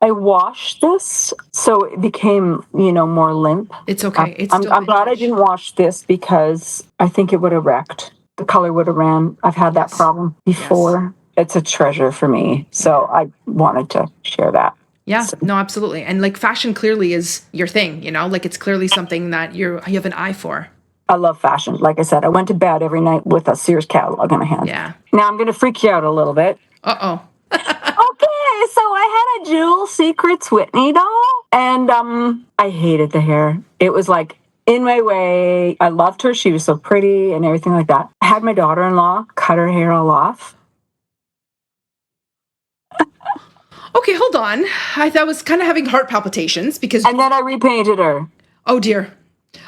I washed this, so it became, more limp. It's okay. It's I'm still glad I vintage. didn't wash this because I think it would have wrecked. The color would have ran. I've had that problem before. It's a treasure for me, so I wanted to share that. Yeah, no, absolutely. And like fashion clearly is your thing, like it's clearly something that you have an eye for. I love fashion. Like I said, I went to bed every night with a Sears catalog in my hand. Yeah. Now I'm going to freak you out a little bit. Uh-oh. Okay, so I had a Jewel Secrets Whitney doll, and I hated the hair. It was like in my way. I loved her. She was so pretty and everything like that. I had my daughter-in-law cut her hair all off. Okay, hold on. I was kind of having heart palpitations because... And then I repainted her. Oh, dear.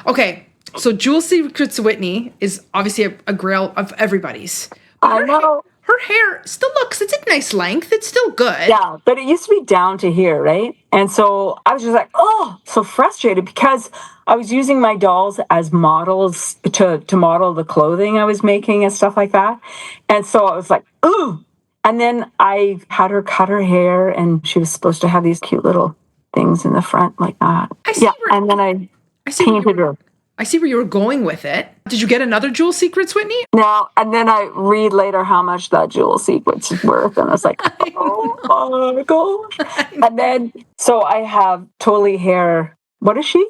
Okay, so Jewel Secrets Whitney is obviously a grail of everybody's. I know. her hair still looks, it's a nice length. It's still good. Yeah, but it used to be down to here, right? And so I was just like, oh, so frustrated because I was using my dolls as models to model the clothing I was making and stuff like that. And so I was like, ooh. And then I had her cut her hair, and she was supposed to have these cute little things in the front like that. And then I painted her. I see where you were going with it. Did you get another jewel sequence, Whitney? No, and then I read later how much that jewel sequence is worth, and I was like, oh my gosh. And then, so I have totally hair. What is she?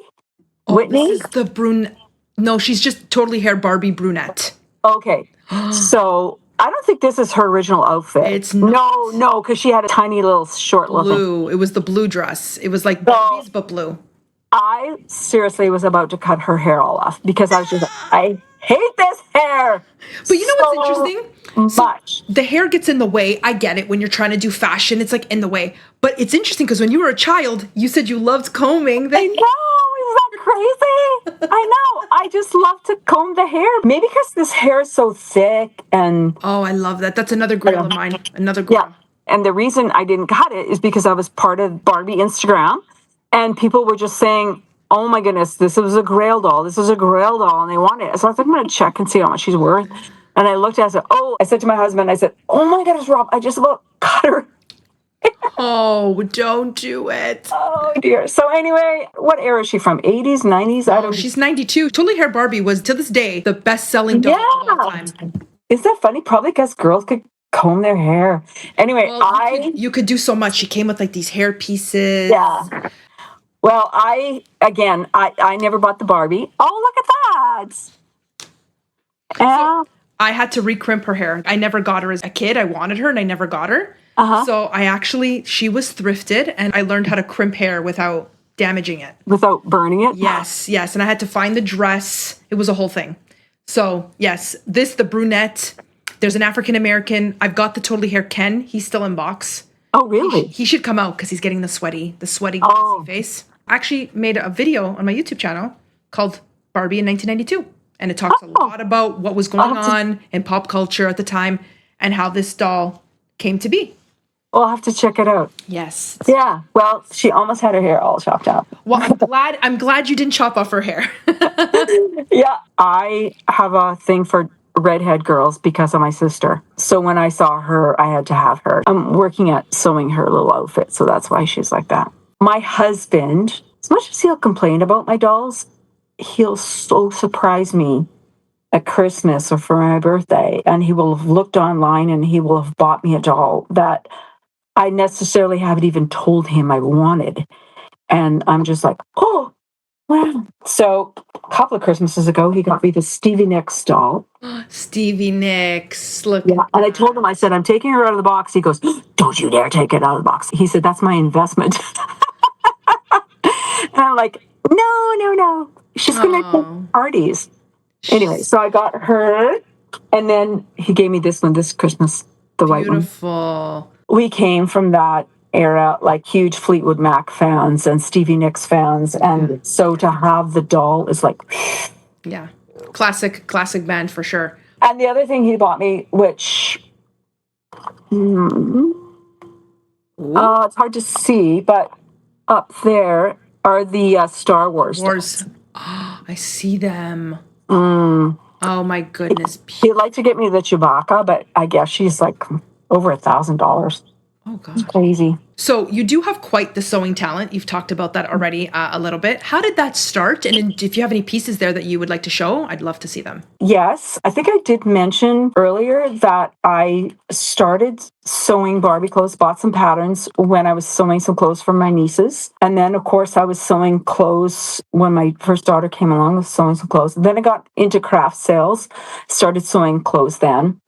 Whitney? This is the brunette. No, she's just totally hair Barbie brunette. Okay. So I don't think this is her original outfit. It's not. No, because she had a tiny little short little Blue. It was the blue dress. It was like Barbie's, but blue. I seriously was about to cut her hair all off because I was just like, I hate this hair. But you know what's interesting? Much. The hair gets in the way. I get it. When you're trying to do fashion, it's like in the way. But it's interesting because when you were a child, you said you loved combing. I know. Is that crazy? I know. I just love to comb the hair. Maybe because this hair is so thick and... Oh, I love that. That's another grail of mine. Another grail. Yeah. And the reason I didn't cut it is because I was part of Barbie Instagram. And people were just saying, oh my goodness, this was a grail doll. This is a grail doll. And they want it. So I was like, I'm going to check and see how much she's worth. And I looked at it. I said to my husband, I said, oh my goodness, Rob, I just about cut her. Oh, don't do it. Oh dear. So anyway, what era is she from? 80s, 90s? I don't know. She's 92. Totally Hair Barbie was, to this day, the best-selling doll of all time. Isn't that funny? Probably because girls could comb their hair. Anyway, you could do so much. She came with like these hair pieces. Yeah. Well, I never bought the Barbie. Oh, look at that. So I had to recrimp her hair. I never got her as a kid. I wanted her and I never got her. So she was thrifted and I learned how to crimp hair without damaging it. Without burning it? Yes. And I had to find the dress. It was a whole thing. So yes, the brunette, there's an African-American. I've got the totally hair Ken. He's still in box. Oh, really? He should come out because he's getting the sweaty glossy face. I actually made a video on my YouTube channel called Barbie in 1992. And it talks a lot about what was going on in pop culture at the time and how this doll came to be. I'll have to check it out. Yes. Yeah. Well, she almost had her hair all chopped off. Well, I'm glad you didn't chop off her hair. Yeah. I have a thing for redhead girls because of my sister. So when I saw her, I had to have her. I'm working at sewing her little outfit, so that's why she's like that. My husband, as much as he'll complain about my dolls, he'll so surprise me at Christmas or for my birthday, and he will have looked online and he will have bought me a doll that I necessarily haven't even told him I wanted. And I'm just like, oh, wow. So a couple of Christmases ago, he got me the Stevie Nicks doll. Stevie Nicks. Look. Yeah. And I told him, I said, I'm taking her out of the box. He goes, don't you dare take it out of the box. He said, that's my investment. And I'm like, no. She's going to make parties. Anyway, so I got her. And then he gave me this one this Christmas, the white one. Beautiful. We came from that era, like huge Fleetwood Mac fans and Stevie Nicks fans. And so to have the doll is like... Yeah. Classic band for sure. And the other thing he bought me, which... it's hard to see, but up there are the Star Wars. I see them. Mm. Oh my goodness. He'd like to get me the Chewbacca, but I guess she's like over $1,000. Oh God. It's crazy. So you do have quite the sewing talent. You've talked about that already a little bit. How did that start? And if you have any pieces there that you would like to show, I'd love to see them. Yes. I think I did mention earlier that I started sewing Barbie clothes, bought some patterns when I was sewing some clothes for my nieces. And then, of course, I was sewing clothes when my first daughter came along, I was sewing some clothes. Then I got into craft sales, started sewing clothes then.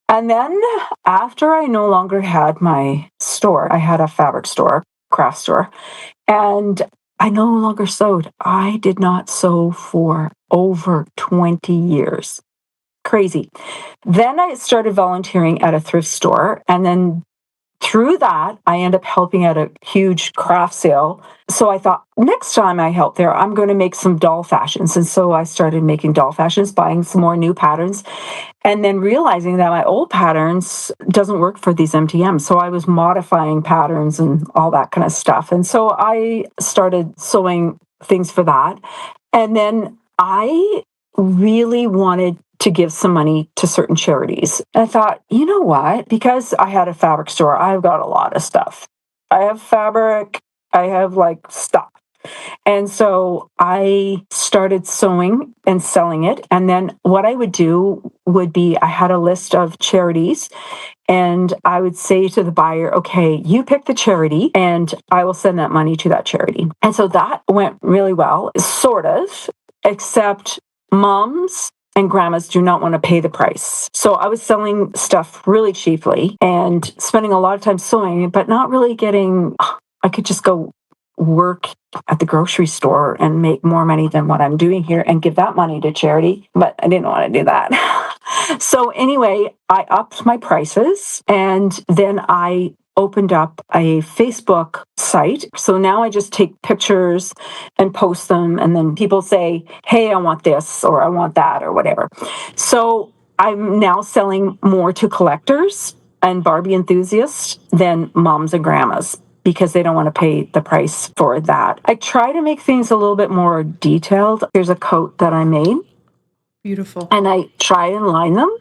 And then after I no longer had my store, I had a fabric store, craft store, and I no longer sewed. I did not sew for over 20 years. Crazy. Then I started volunteering at a thrift store, and then through that, I end up helping at a huge craft sale. So I thought, next time I help there, I'm going to make some doll fashions. And so I started making doll fashions, buying some more new patterns, and then realizing that my old patterns doesn't work for these MTMs. So I was modifying patterns and all that kind of stuff. And so I started sewing things for that. And then I really wanted to give some money to certain charities. And I thought, you know what? Because I had a fabric store, I've got a lot of stuff. I have fabric, I have like stuff. And so I started sewing and selling it. And then what I would do would be I had a list of charities, and I would say to the buyer, okay, you pick the charity and I will send that money to that charity. And so that went really well, sort of, except moms and grandmas do not want to pay the price. So I was selling stuff really cheaply and spending a lot of time sewing, but not really getting, I could just go work at the grocery store and make more money than what I'm doing here and give that money to charity. But I didn't want to do that. So anyway, I upped my prices, and then I opened up a Facebook site. So now I just take pictures and post them, and then people say, hey, I want this or I want that or whatever. So I'm now selling more to collectors and Barbie enthusiasts than moms and grandmas, because they don't want to pay the price for that. I try to make things a little bit more detailed. Here's a coat that I made. Beautiful. And I try and line them.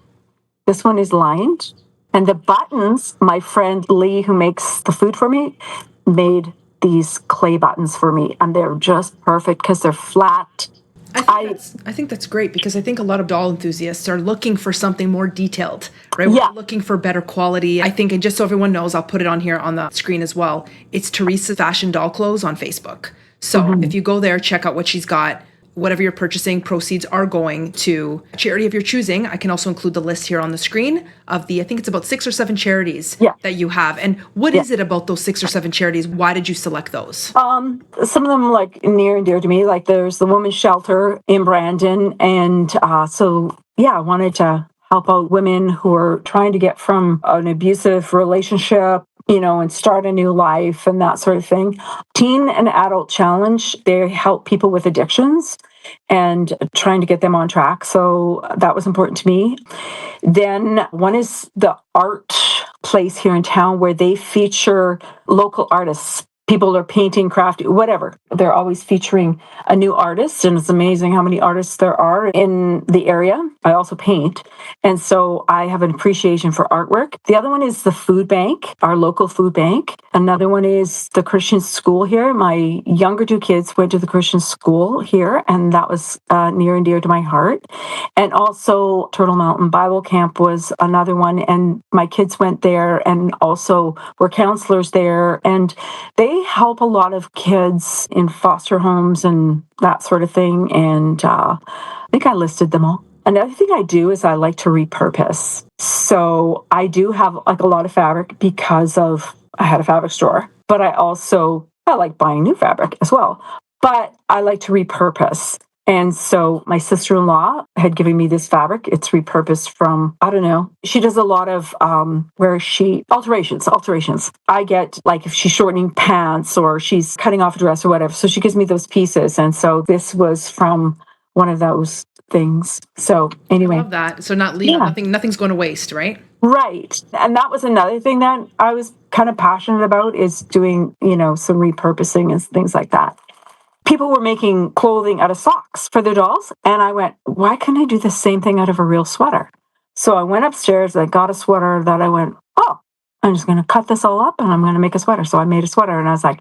This one is lined. And the buttons, my friend Lee, who makes the food for me, made these clay buttons for me. And they're just perfect because they're flat. I think that's great, because I think a lot of doll enthusiasts are looking for something more detailed, right? We're looking for better quality. I think, and just so everyone knows, I'll put it on here on the screen as well. It's Teresa Fashion Doll Clothes on Facebook. So if you go there, check out what she's got. Whatever you're purchasing, proceeds are going to a charity of your choosing. I can also include the list here on the screen of I think it's about 6 or 7 charities that you have. And what is it about those 6 or 7 charities? Why did you select those? Some of them like near and dear to me. Like there's the Women's Shelter in Brandon. And I wanted to help out women who are trying to get from an abusive relationship, and start a new life and that sort of thing. Teen and Adult Challenge, they help people with addictions and trying to get them on track. So that was important to me. Then one is the art place here in town where they feature local artists. People are painting, crafting, whatever. They're always featuring a new artist, and it's amazing how many artists there are in the area. I also paint, and so I have an appreciation for artwork. The other one is the food bank, our local food bank. Another one is the Christian school here. My younger 2 kids went to the Christian school here, and that was near and dear to my heart. And also Turtle Mountain Bible Camp was another one, and my kids went there and also were counselors there, and they help a lot of kids in foster homes and that sort of thing. And I think I listed them all. Another thing I do is I like to repurpose. So I do have like a lot of fabric because I had a fabric store, but I like buying new fabric as well. But I like to repurpose. And so my sister-in-law had given me this fabric. It's repurposed from, I don't know. She does a lot of alterations. I get like if she's shortening pants or she's cutting off a dress or whatever. So she gives me those pieces. And so this was from one of those things. So anyway. I love that. So nothing's going to waste, right? Right. And that was another thing that I was kind of passionate about, is doing, some repurposing and things like that. People were making clothing out of socks for their dolls. And I went, why can't I do the same thing out of a real sweater? So I went upstairs, I got a sweater that I went, I'm just going to cut this all up and I'm going to make a sweater. So I made a sweater, and I was like,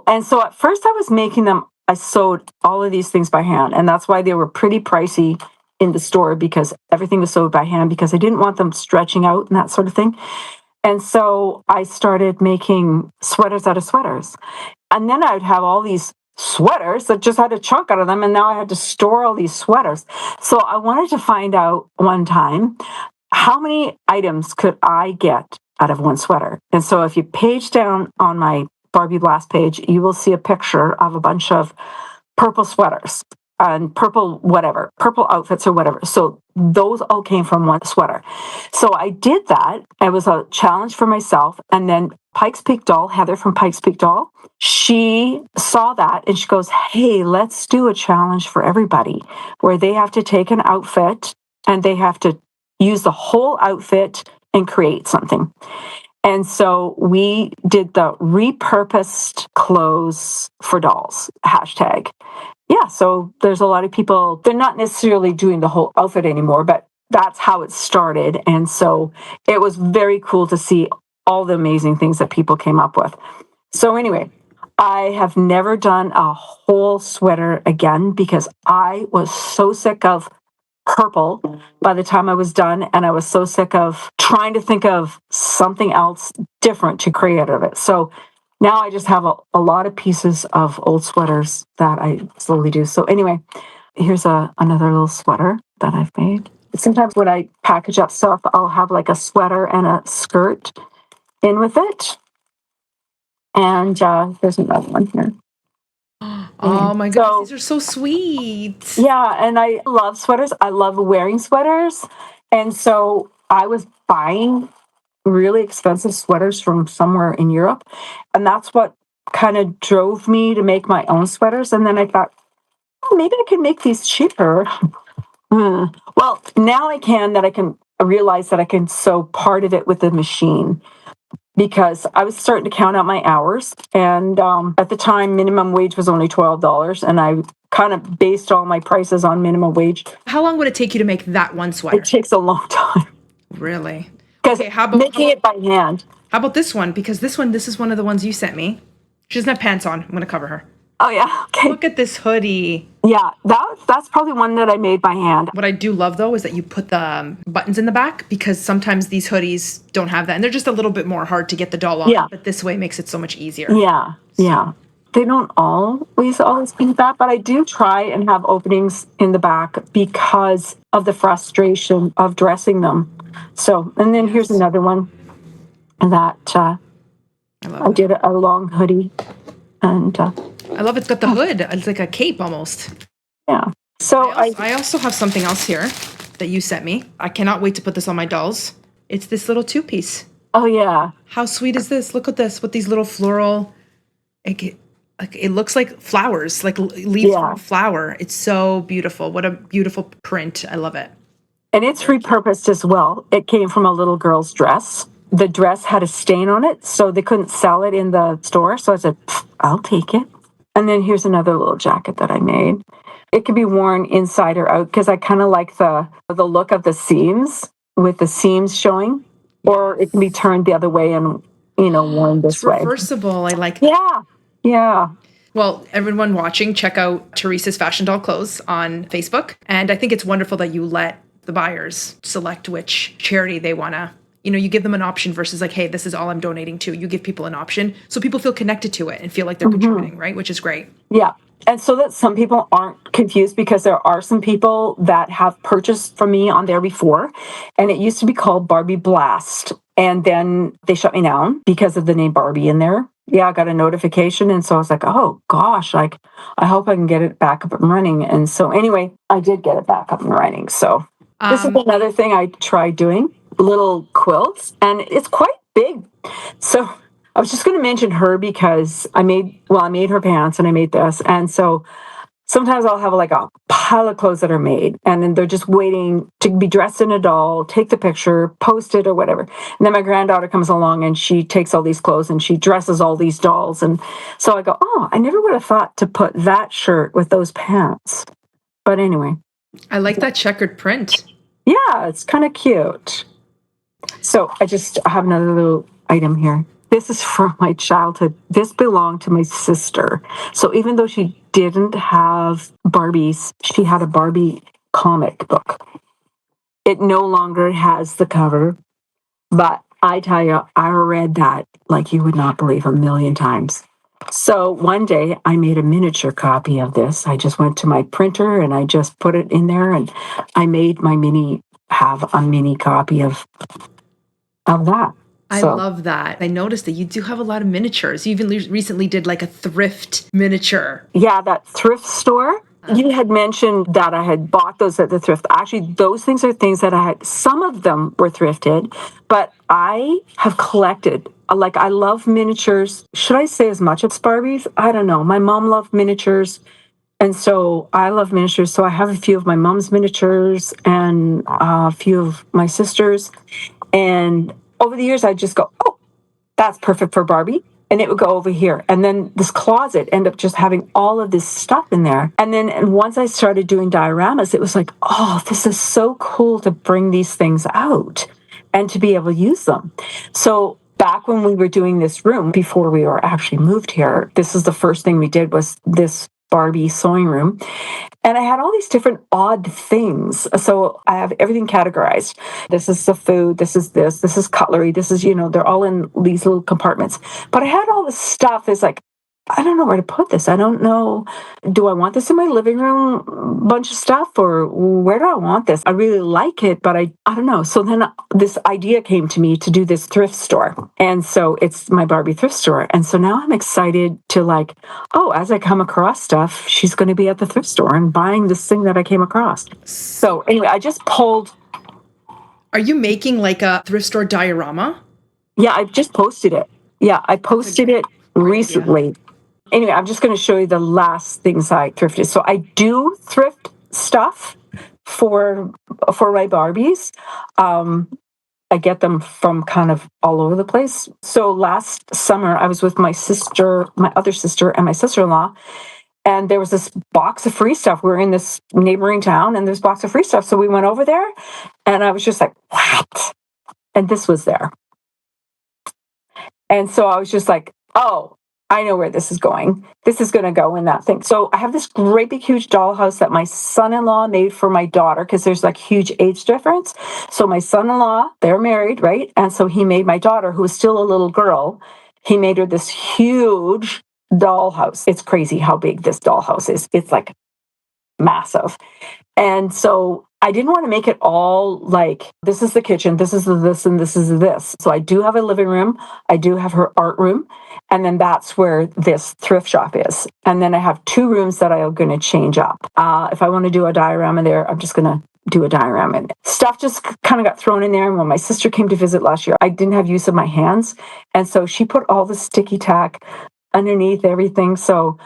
and so at first I was making them, I sewed all of these things by hand. And that's why they were pretty pricey in the store, because everything was sewed by hand, because I didn't want them stretching out and that sort of thing. And so I started making sweaters out of sweaters. And then I would have all these sweaters that just had a chunk out of them, and now I had to store all these sweaters. So I wanted to find out one time, how many items could I get out of one sweater? And so if you page down on my Barbie Blast page, you will see a picture of a bunch of purple sweaters. and purple whatever, purple outfits or whatever. So those all came from one sweater. So I did that. It was a challenge for myself. And then Pikes Peak Doll, Heather from Pikes Peak Doll, she saw that and she goes, hey, let's do a challenge for everybody where they have to take an outfit and they have to use the whole outfit and create something. And so we did the repurposed clothes for dolls hashtag. Yeah, so there's a lot of people, they're not necessarily doing the whole outfit anymore, but that's how it started. And so it was very cool to see all the amazing things that people came up with. So anyway, I have never done a whole sweater again because I was so sick of purple by the time I was done, and I was so sick of trying to think of something else different to create out of it. So now I just have a lot of pieces of old sweaters that I slowly do. So anyway, here's another little sweater that I've made. Sometimes when I package up stuff, I'll have like a sweater and a skirt in with it. And there's another one here. Oh my goodness, these are so sweet. Yeah, and I love sweaters. I love wearing sweaters. And so I was buying really expensive sweaters from somewhere in Europe. And that's what kind of drove me to make my own sweaters. And then I thought, oh, maybe I can make these cheaper. Well, now I can realize that I can sew part of it with the machine, because I was starting to count out my hours. And at the time, minimum wage was only $12. And I kind of based all my prices on minimum wage. How long would it take you to make that one sweater? It takes a long time. Really? Because making it by hand. How about this one? Because this is one of the ones you sent me. She doesn't have pants on. I'm going to cover her. Oh, yeah. Okay. Look at this hoodie. Yeah, that's probably one that I made by hand. What I do love, though, is that you put the buttons in the back, because sometimes these hoodies don't have that. And they're just a little bit more hard to get the doll on. Yeah. But this way makes it so much easier. Yeah, yeah. They don't always be that, but I do try and have openings in the back because of the frustration of dressing them. So, and then here's another one that I did a long hoodie. And I love it's got the hood. It's like a cape almost. Yeah. So I also have something else here that you sent me. I cannot wait to put this on my dolls. It's this little two-piece. Oh, yeah. How sweet is this? Look at this with these little floral. It looks like flowers, like leaves from a flower. It's so beautiful. What a beautiful print. I love it. And it's repurposed as well. It came from a little girl's dress. The dress had a stain on it, so they couldn't sell it in the store. So I said, I'll take it. And then here's another little jacket that I made. It can be worn inside or out because I kind of like the look of the seams with the seams showing, or it can be turned the other way and, worn this way. It's reversible. I like that. Yeah. Yeah. Well, everyone watching, check out Teresa's Fashion Doll Clothes on Facebook. And I think it's wonderful that you let the buyers select which charity they want to, you give them an option versus like, hey, this is all I'm donating to. You give people an option so people feel connected to it and feel like they're contributing, right? Which is great. Yeah. And so that some people aren't confused, because there are some people that have purchased from me on there before, and it used to be called Barbie Blast. And then they shut me down because of the name Barbie in there. Yeah, I got a notification. And so I was like, oh gosh, I hope I can get it back up and running. And so anyway, I did get it back up and running. So this is another thing I tried doing, little quilts, and it's quite big. So I was just going to mention her because I made her pants and I made this. And so sometimes I'll have like a pile of clothes that are made, and then they're just waiting to be dressed in a doll, take the picture, post it or whatever. And then my granddaughter comes along and she takes all these clothes and she dresses all these dolls. And so I go, oh, I never would have thought to put that shirt with those pants. But anyway. I like that checkered print. Yeah, it's kind of cute. So I have another little item here. This is from my childhood. This belonged to my sister. So even though she didn't have Barbies, she had a Barbie comic book. It no longer has the cover, but I tell you, I read that like you would not believe, a million times. So one day I made a miniature copy of this. I just went to my printer and I just put it in there, and I made my mini copy of that. I love that. I noticed that you do have a lot of miniatures. You even recently did like a thrift miniature. Yeah, that thrift store. You had mentioned that I had bought those at the thrift. Actually, those things are things that I had. Some of them were thrifted, but I have collected. Like, I love miniatures. Should I say as much as Barbies? I don't know. My mom loved miniatures. And so I love miniatures. So I have a few of my mom's miniatures and a few of my sisters. And over the years, I just go, oh, that's perfect for Barbie. And it would go over here. And then this closet ended up just having all of this stuff in there. And once I started doing dioramas, it was like, oh, this is so cool to bring these things out and to be able to use them. So back when we were doing this room, before we were actually moved here, this is the first thing we did was this Barbie sewing room. And I had all these different odd things. So I have everything categorized. This is the food. This is cutlery. This is, they're all in these little compartments. But I had all this stuff that's like, I don't know where to put this. I don't know. Do I want this in my living room, bunch of stuff, or where do I want this? I really like it, but I don't know. So then this idea came to me to do this thrift store. And so it's my Barbie thrift store. And so now I'm excited to as I come across stuff, she's going to be at the thrift store and buying this thing that I came across. So anyway, I just pulled. Are you making like a thrift store diorama? Yeah, I just posted it. Yeah, I posted it recently. Idea. Anyway, I'm just going to show you the last things I thrifted. So I do thrift stuff for my Barbies. I get them from kind of all over the place. So last summer, I was with my sister, my other sister, and my sister-in-law, and there was this box of free stuff. We were in this neighboring town, and there's a box of free stuff. So we went over there, and I was just like, what? And this was there. And so I was just like, oh, I know where this is going. This is going to go in that thing. So I have this great big huge dollhouse that my son-in-law made for my daughter because there's like huge age difference. So my son-in-law, they're married, right? And so he made my daughter, who is still a little girl, he made her this huge dollhouse. It's crazy how big this dollhouse is. It's like massive. And so I didn't want to make it all like, this is the kitchen, this is the this, and this is the this. So I do have a living room. I do have her art room. And then that's where this thrift shop is. And then I have 2 rooms that I'm going to change up. If I want to do a diorama there, I'm just going to do a diorama. And stuff just kind of got thrown in there. And when my sister came to visit last year, I didn't have use of my hands. And so she put all the sticky tack underneath everything. So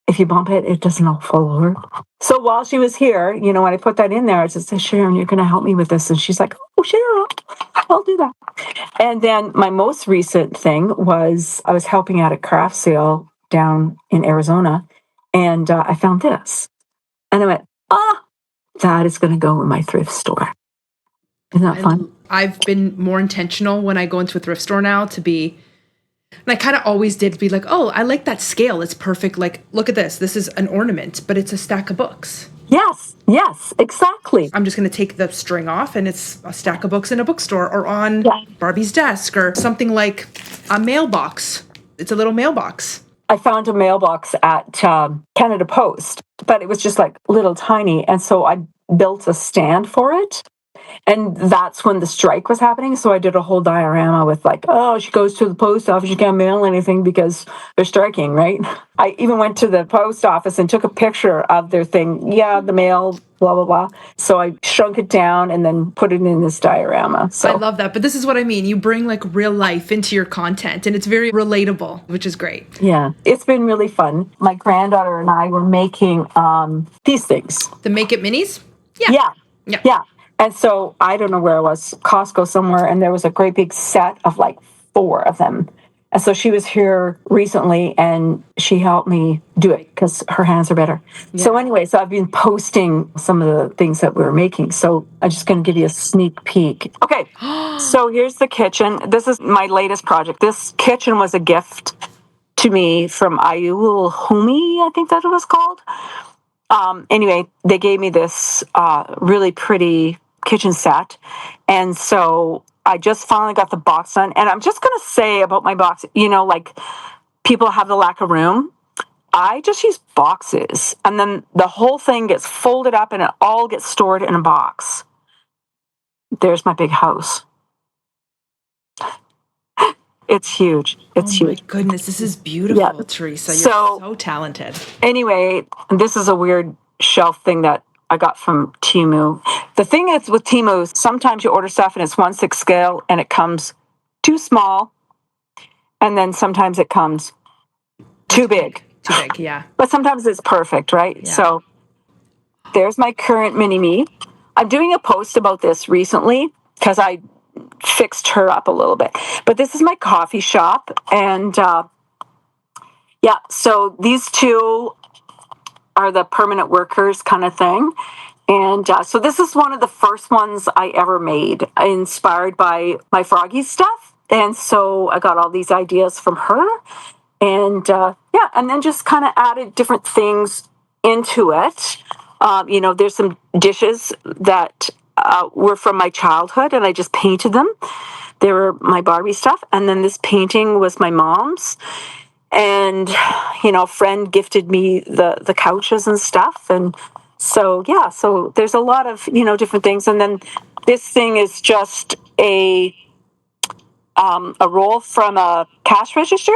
if you bump it, it doesn't all fall over. So while she was here, when I put that in there, I just said, Sharon, you're going to help me with this. And she's like, oh, sure, I'll do that. And then my most recent thing was I was helping at a craft sale down in Arizona, and I found this. And I went, that is going to go in my thrift store. Isn't that fun? I've been more intentional when I go into a thrift store now to be... And I kind of always did be like, oh, I like that scale. It's perfect. Like, look at this. This is an ornament, but it's a stack of books. Yes, exactly. I'm just going to take the string off and it's a stack of books in a bookstore or on Barbie's desk or something like a mailbox. It's a little mailbox. I found a mailbox at Canada Post, but it was just like little tiny. And so I built a stand for it. And that's when the strike was happening. So I did a whole diorama with she goes to the post office. You can't mail anything because they're striking, right? I even went to the post office and took a picture of their thing. Yeah, the mail, blah, blah, blah. So I shrunk it down and then put it in this diorama. So I love that. But this is what I mean. You bring real life into your content and it's very relatable, which is great. Yeah, it's been really fun. My granddaughter and I were making these things. The Make It Minis? Yeah. And so I don't know where I was, Costco somewhere, and there was a great big set of 4 of them. And so she was here recently and she helped me do it because her hands are better. Yeah. So anyway, I've been posting some of the things that we were making. So I'm just going to give you a sneak peek. Okay, so here's the kitchen. This is my latest project. This kitchen was a gift to me from Ayul Humi, I think that it was called. Anyway, they gave me this really pretty kitchen set. And so I just finally got the box done. And I'm just going to say about my box, people have the lack of room. I just use boxes. And then the whole thing gets folded up and it all gets stored in a box. There's my big house. It's huge. It's huge. Oh my goodness, this is beautiful, Teresa. You're so talented. Anyway, this is a weird shelf thing that I got from Temu. The thing is with Temu, sometimes you order stuff and it's 1/6 scale and it comes too small, and then sometimes it comes too big. Too big, yeah. But sometimes it's perfect, right? Yeah. So there's my current mini-me. I'm doing a post about this recently because I fixed her up a little bit. But this is my coffee shop. And yeah, so these two are the permanent workers kind of thing. And so this is one of the first ones I ever made, inspired by my Froggy stuff. And so I got all these ideas from her. And yeah, and then just kind of added different things into it. There's some dishes that were from my childhood, and I just painted them. They were my Barbie stuff. And then this painting was my mom's. And, a friend gifted me the couches and stuff. And so, yeah, so there's a lot of, different things. And then this thing is just a roll from a cash register.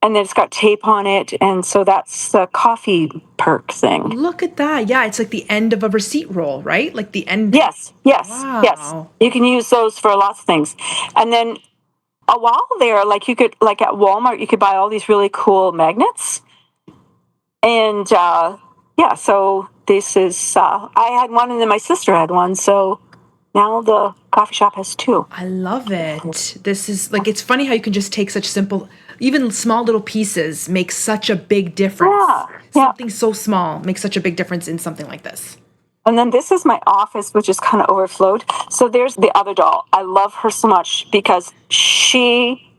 And then it's got tape on it. And so that's the coffee perk thing. Look at that. Yeah, it's like the end of a receipt roll, right? Like the end. Yes. Wow. You can use those for lots of things. And then a while there, like you could, like at Walmart, you could buy all these really cool magnets. And yeah, so this is, I had one and then my sister had one. So now the coffee shop has two. I love it. This is like, it's funny how you can just take such simple, even small little pieces make such a big difference. Yeah. Something so small makes such a big difference in something like this. And then this is my office, which is kind of overflowed. So there's the other doll. I love her so much because she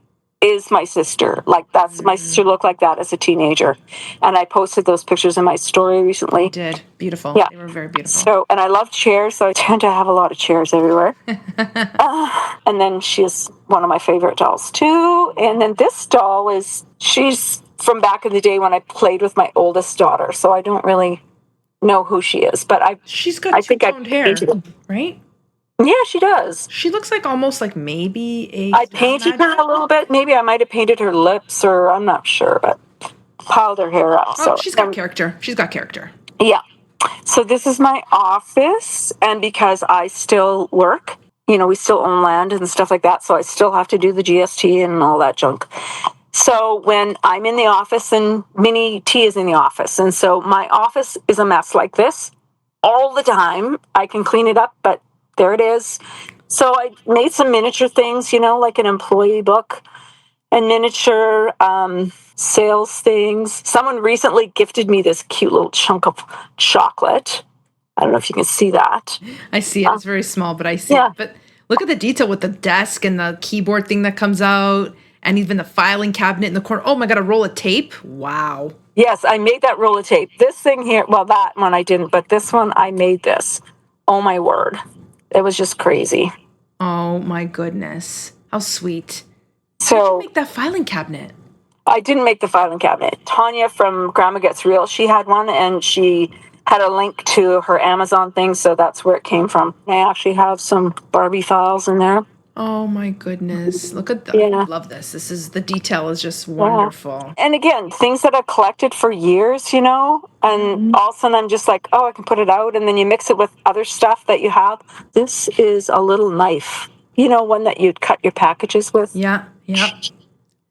is my sister. Like my sister looked like that as a teenager. And I posted those pictures in my story recently. You did. Beautiful. Yeah. They were very beautiful. So, and I love chairs, so I tend to have a lot of chairs everywhere. And then she's one of my favorite dolls too. And then this doll she's from back in the day when I played with my oldest daughter. So I don't really know who she is, but she's got two-toned hair, right? Yeah, she does. She looks like almost like maybe I painted her a little bit. Maybe I might have painted her lips, or I'm not sure, but piled her hair up. Oh, so she's got character. She's got character. Yeah. So this is my office, and because I still work, we still own land and stuff like that, so I still have to do the GST and all that junk. So when I'm in the office, and Minnie T is in the office, and so my office is a mess like this all the time. I can clean it up, but there it is. So I made some miniature things, like an employee book and miniature sales things. Someone recently gifted me this cute little chunk of chocolate. I don't know if you can see that. I see it. It's very small, but I see it. But look at the detail with the desk and the keyboard thing that comes out. And even the filing cabinet in the corner. Oh my God, a roll of tape? Wow. Yes, I made that roll of tape. This thing here, well, that one I didn't, but this one, I made this. Oh my word. It was just crazy. Oh my goodness. How sweet. So, how did you make that filing cabinet? I didn't make the filing cabinet. Tanya from Grandma Gets Real, she had one, and she had a link to her Amazon thing, so that's where it came from. I actually have some Barbie files in there. Oh my goodness. Look at that. I love this. The detail is just wonderful. And again, things that I've collected for years, and all of a sudden I'm just like, oh, I can put it out. And then you mix it with other stuff that you have. This is a little knife, one that you'd cut your packages with. Yeah.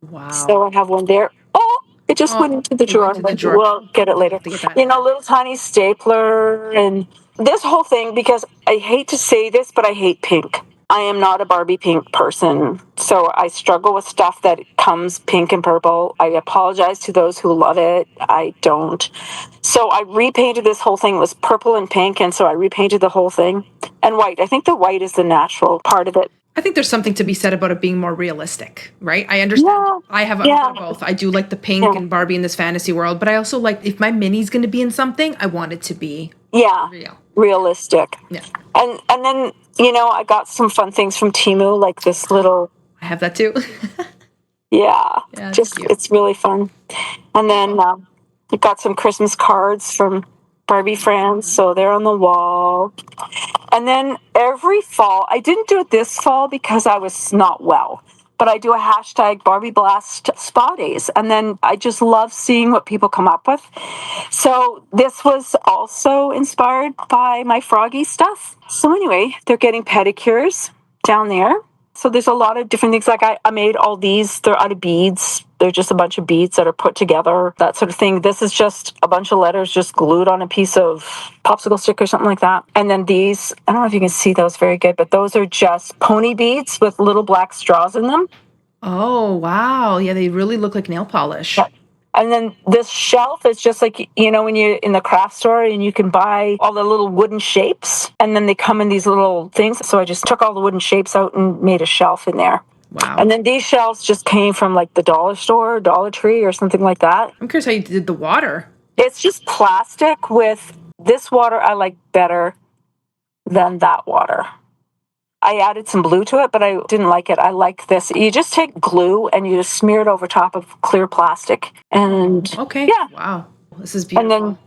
Wow. So I have one there. Oh, it just went into the drawer. We'll get it later. Little tiny stapler and this whole thing, because I hate to say this, but I hate pink. I am not a Barbie pink person, so I struggle with stuff that comes pink and purple. I apologize to those who love it. I don't. So I repainted this whole thing. It was purple and pink, and so I repainted the whole thing. And white. I think the white is the natural part of it. I think there's something to be said about it being more realistic, right? I understand. Yeah, I have both. I do like the pink and Barbie in this fantasy world, but I also like, if my Minnie's going to be in something, I want it to be realistic. Yeah. And then, I got some fun things from Temu, like this little... I have that too. It's really fun. And then I got some Christmas cards from Barbie friends, so they're on the wall. And then every fall, I didn't do it this fall because I was not well, but I do a hashtag Barbie Blast spa days. And then I just love seeing what people come up with. So this was also inspired by my froggy stuff. So anyway, they're getting pedicures down there. So there's a lot of different things. Like I made all these, they're out of beads. They're just a bunch of beads that are put together, that sort of thing. This is just a bunch of letters just glued on a piece of popsicle stick or something like that. And then these, I don't know if you can see those very good, but those are just pony beads with little black straws in them. Oh, wow. Yeah, they really look like nail polish. Yeah. And then this shelf is just like, when you're in the craft store and you can buy all the little wooden shapes, and then they come in these little things. So I just took all the wooden shapes out and made a shelf in there. Wow. And then these shelves just came from like the dollar store, Dollar Tree, or something like that. I'm curious how you did the water. It's just plastic with this water I like better than that water. I added some blue to it, but I didn't like it. I like this. You just take glue and you just smear it over top of clear plastic. And Okay. yeah. Wow. This is beautiful. And then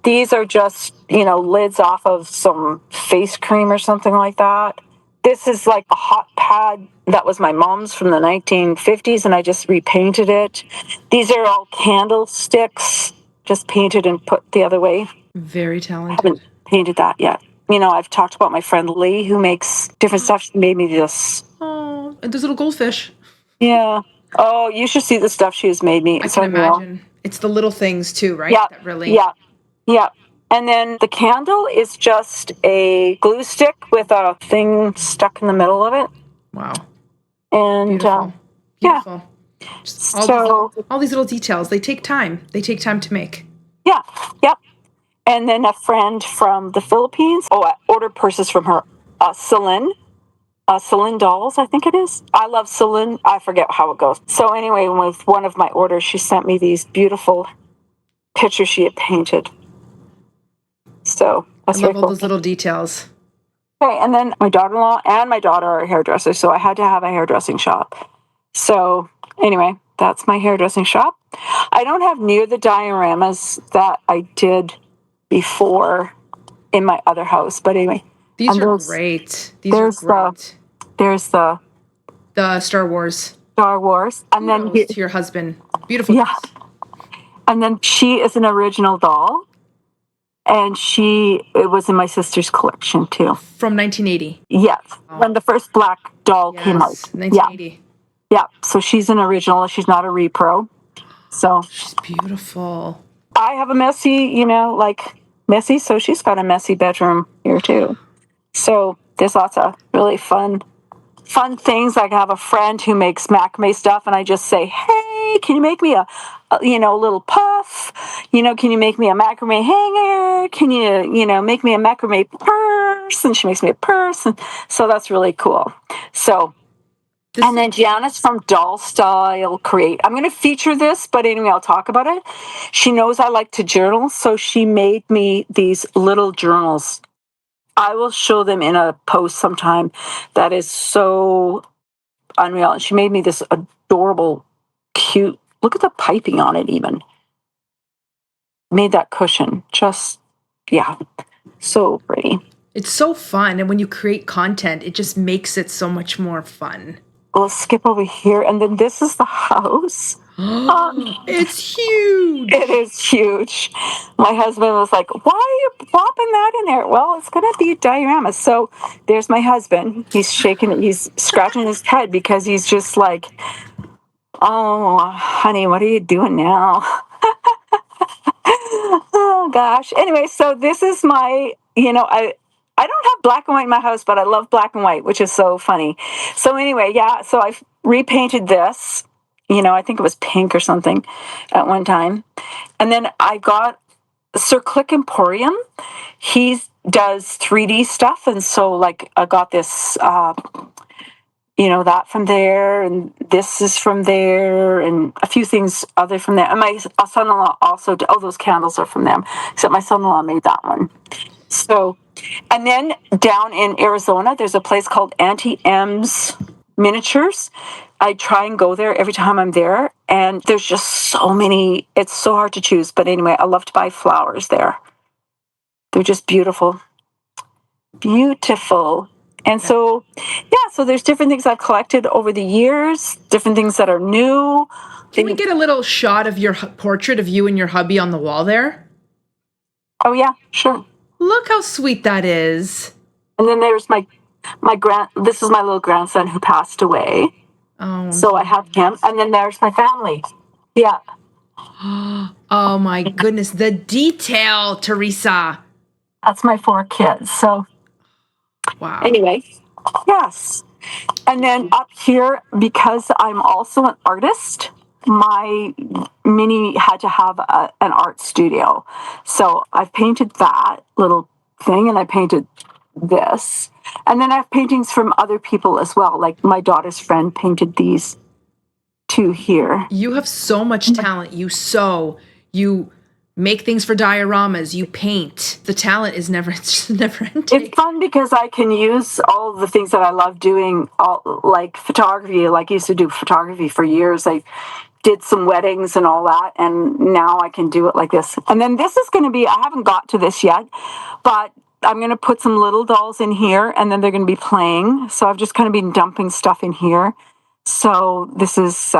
these are just, lids off of some face cream or something like that. This is like a hot pad that was my mom's from the 1950s, and I just repainted it. These are all candlesticks, just painted and put the other way. Very talented. Haven't painted that yet. I've talked about my friend Lee, who makes different stuff. She made me this. Oh, and those little goldfish. Yeah. Oh, you should see the stuff she has made me. I can imagine. It's the little things too, right? Yeah. That really. Yeah. Yeah. And then the candle is just a glue stick with a thing stuck in the middle of it. Wow. And Beautiful. yeah. Just all these little details. They take time. They take time to make. Yeah. Yep. And then a friend from the Philippines. Oh, I ordered purses from her. Celine. Celine Dolls, I think it is. I love Celine. I forget how it goes. So anyway, with one of my orders, she sent me these beautiful pictures she had painted. So that's I love very all cool. those little details. Okay, and then my daughter-in-law and my daughter are hairdressers, so I had to have a hairdressing shop. So anyway, that's my hairdressing shop. I don't have near the dioramas that I did before in my other house, but anyway. These are great. These are great. There's the Star Wars. Star Wars. And Kudos then to your husband. Beautiful. Yeah. And then she is an original doll. And it was in my sister's collection too. From 1980. Yes. When the first black doll came out. 1980. Yeah. So she's an original. She's not a repro. So she's beautiful. I have a messy, messy. So she's got a messy bedroom here too. So there's lots of really fun things. Like I have a friend who makes macrame stuff, and I just say, hey, can you make me a little puff? Can you make me a macrame hanger? Can you, make me a macrame purse? And she makes me a purse. And so that's really cool. So, and then Janice from Doll Style Create. I'm going to feature this, but anyway, I'll talk about it. She knows I like to journal, so she made me these little journals. I will show them in a post sometime. That is so unreal. And she made me this adorable, cute, look at the piping on it even. Made that cushion. Just, yeah, so pretty. It's so fun. And when you create content, it just makes it so much more fun. Let's skip over here. And then this is the house. It's huge. It is huge. My husband was like, why are you plopping that in there? Well, it's going to be a diorama. So there's my husband. He's shaking, he's scratching his head because he's just like, oh, honey, what are you doing now? Oh, gosh. Anyway, so this is my, I don't have black and white in my house, but I love black and white, which is so funny. So anyway, yeah, so I've repainted this. I think it was pink or something at one time. And then I got Sir Click Emporium. He does 3D stuff. And so, like, I got this, that from there. And this is from there. And a few things other from there. And my son-in-law also, those candles are from them. Except my son-in-law made that one. So, and then down in Arizona, there's a place called Auntie M's Miniatures. I try and go there every time I'm there, and there's just so many. It's so hard to choose, but anyway, I love to buy flowers there. They're just beautiful. Beautiful. And so, so there's different things I've collected over the years, different things that are new. Can we get a little shot of your portrait of you and your hubby on the wall there? Oh yeah, sure. Look how sweet that is. And then there's this is my little grandson who passed away. Oh, so I have him. And then there's my family. Yeah. Oh my goodness, the detail, Teresa. That's my 4 kids. So Wow. anyway, yes. And then up here, because I'm also an artist, my mini had to have an art studio. So I've painted that little thing, and I painted this. And then I have paintings from other people as well. Like my daughter's friend painted these 2 here. You have so much talent. You sew, you make things for dioramas, you paint. The talent is never ending. It's fun because I can use all the things that I love doing, like photography. Like I used to do photography for years. I did some weddings and all that, and now I can do it like this. And then this is going to be, I haven't got to this yet, but I'm going to put some little dolls in here, and then they're going to be playing. So I've just kind of been dumping stuff in here. So this is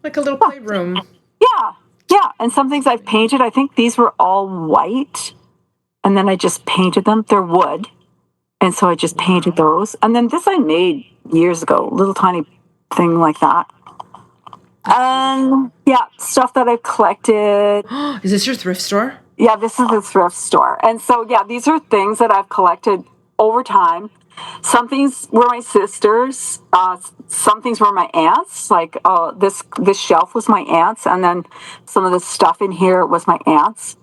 like a little playroom. Yeah. And some things I've painted, I think these were all white, and then I just painted them. They're wood, and so I just painted those. And then this I made years ago, little tiny thing like that. Stuff that I've collected. Is this your thrift store? Yeah, this is a thrift store. And so, these are things that I've collected over time. Some things were my sisters. Some things were my aunts. Like this shelf was my aunt's, and then some of the stuff in here was my aunt's.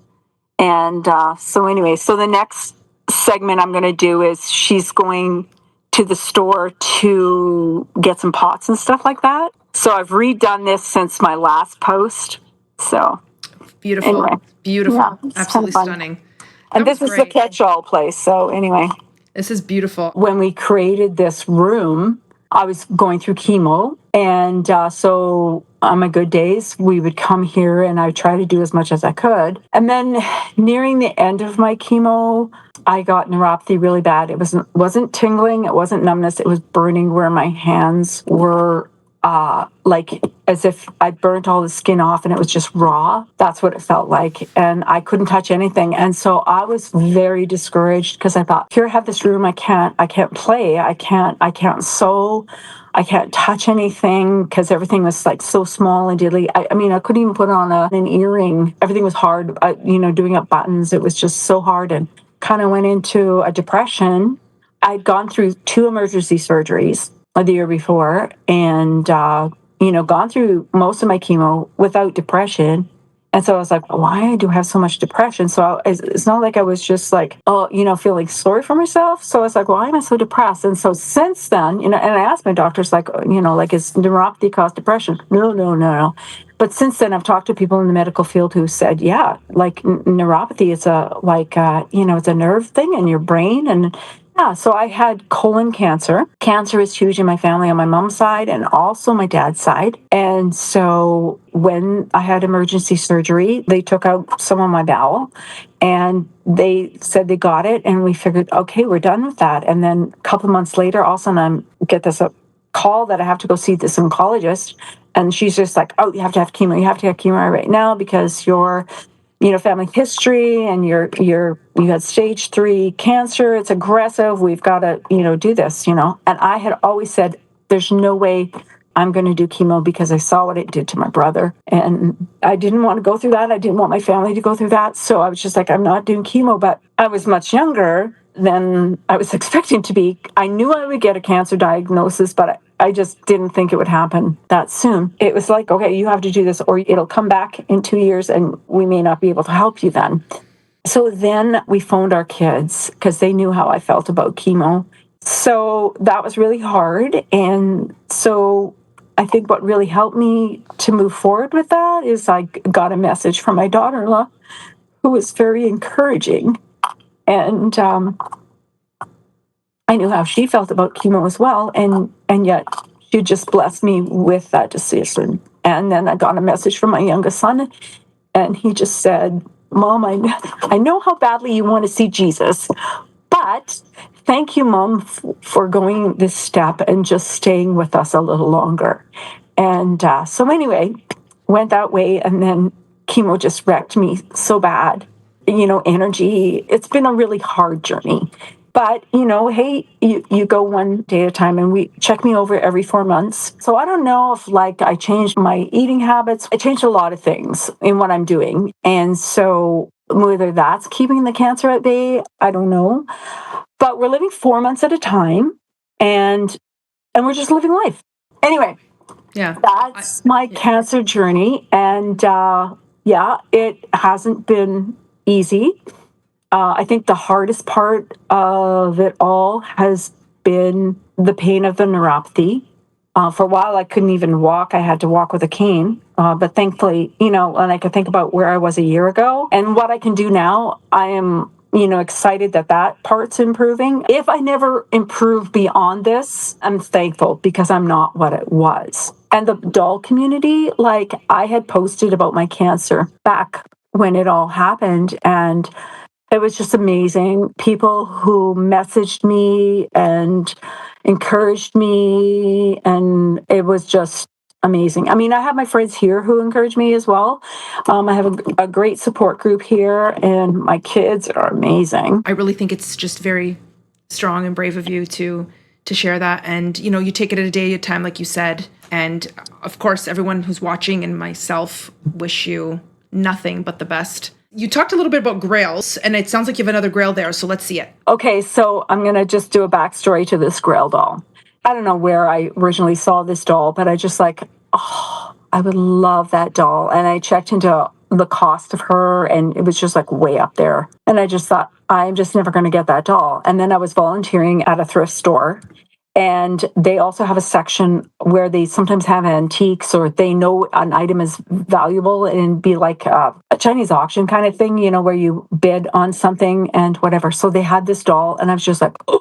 And so the next segment I'm going to do is she's going to the store to get some pots and stuff like that. So I've redone this since my last post. So beautiful, anyway, beautiful, absolutely stunning. And this is the catch-all place. So anyway, this is beautiful. When we created this room, I was going through chemo, and so on my good days, we would come here, and I would try to do as much as I could. And then nearing the end of my chemo, I got neuropathy really bad. It wasn't tingling, it wasn't numbness, it was burning where my hands were, like as if I burnt all the skin off and it was just raw. That's what it felt like. And I couldn't touch anything. And so I was very discouraged because I thought, here I have this room, I can't play, I can't sew, I can't touch anything because everything was like so small and diddly. I mean, I couldn't even put on an earring. Everything was hard, doing up buttons. It was just so hard, and kind of went into a depression. I'd gone through 2 emergency surgeries the year before, and gone through most of my chemo without depression. And so I was like, why do I have so much depression? So it's not like I was just like, feeling sorry for myself. So I was like, why am I so depressed? And so since then, and I asked my doctors, like, is neuropathy cause depression? No. But since then, I've talked to people in the medical field who said, yeah, like neuropathy is it's a nerve thing in your brain. And yeah, so I had colon cancer. Cancer is huge in my family on my mom's side and also my dad's side. And so when I had emergency surgery, they took out some of my bowel, and they said they got it, and we figured, okay, we're done with that. And then a couple of months later, all of a sudden I get this call that I have to go see this oncologist, and she's just like, oh, you have to have chemo. You have to have chemo right now because you're family history, and you had stage 3 cancer. It's aggressive. We've got to, do this, And I had always said, there's no way I'm going to do chemo because I saw what it did to my brother, and I didn't want to go through that. I didn't want my family to go through that. So I was just like, I'm not doing chemo. But I was much younger than I was expecting to be. I knew I would get a cancer diagnosis, but I just didn't think it would happen that soon. It was like, okay, you have to do this or it'll come back in 2 years and we may not be able to help you then. So then we phoned our kids because they knew how I felt about chemo. So that was really hard. And so I think what really helped me to move forward with that is I got a message from my daughter-in-law who was very encouraging. And I knew how she felt about chemo as well, and yet she just blessed me with that decision. And then I got a message from my youngest son, and he just said, Mom, I know how badly you want to see Jesus, but thank you, Mom, for going this step and just staying with us a little longer. And so anyway, went that way, and then chemo just wrecked me so bad. Energy. It's been a really hard journey. But, hey, you go one day at a time, and we check me over every 4 months. So I don't know if I changed my eating habits. I changed a lot of things in what I'm doing. And so whether that's keeping the cancer at bay, I don't know. But we're living 4 months at a time, and we're just living life. Anyway, Yeah. that's my cancer journey. And it hasn't been easy. I think the hardest part of it all has been the pain of the neuropathy. For a while, I couldn't even walk. I had to walk with a cane. But thankfully, and I can think about where I was a year ago and what I can do now. I am, excited that part's improving. If I never improve beyond this, I'm thankful because I'm not what it was. And the doll community, I had posted about my cancer back when it all happened. And it was just amazing. People who messaged me and encouraged me, and it was just amazing. I mean, I have my friends here who encourage me as well. I have a great support group here, and my kids are amazing. I really think it's just very strong and brave of you to share that. And, you take it a day at a time, like you said. And of course, everyone who's watching and myself wish you nothing but the best. You talked a little bit about grails, and it sounds like you have another grail there, so let's see it. Okay, so I'm going to just do a backstory to this grail doll. I don't know where I originally saw this doll, but I just I would love that doll. And I checked into the cost of her, and it was just way up there. And I just thought, I'm just never going to get that doll. And then I was volunteering at a thrift store. And they also have a section where they sometimes have antiques, or they know an item is valuable, and be like a Chinese auction kind of thing, where you bid on something and whatever. So they had this doll, and I was just like, oh.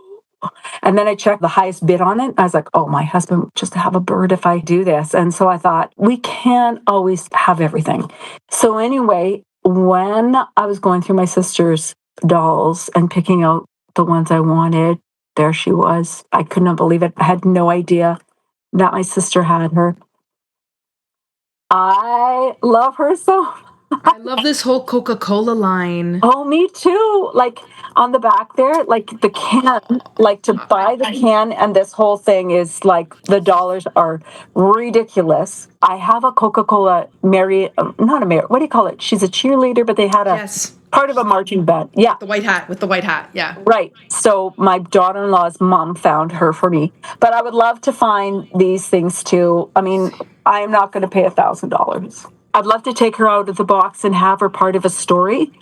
And then I checked the highest bid on it. I was like, oh, my husband would just have a bird if I do this. And so I thought, we can't always have everything. So anyway, when I was going through my sister's dolls and picking out the ones I wanted, there she was. I could not believe it. I had no idea that my sister had her. I love her so. I love this whole Coca-Cola line. Oh, me too. On the back there, the can, to buy the can, and this whole thing is the dollars are ridiculous. I have a Coca-Cola not a Mary, what do you call it? She's a cheerleader, but they had a part of a marching band. Yeah. With the white hat. Yeah. Right. So my daughter-in-law's mom found her for me, but I would love to find these things too. I mean, I am not going to pay $1,000. I'd love to take her out of the box and have her part of a story,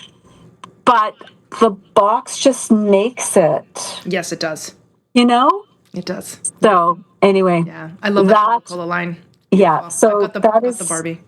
but the box just makes it. Yes, it does. It does. So anyway. Yeah, I love that Coca-Cola line. Yeah, so that is the Barbie.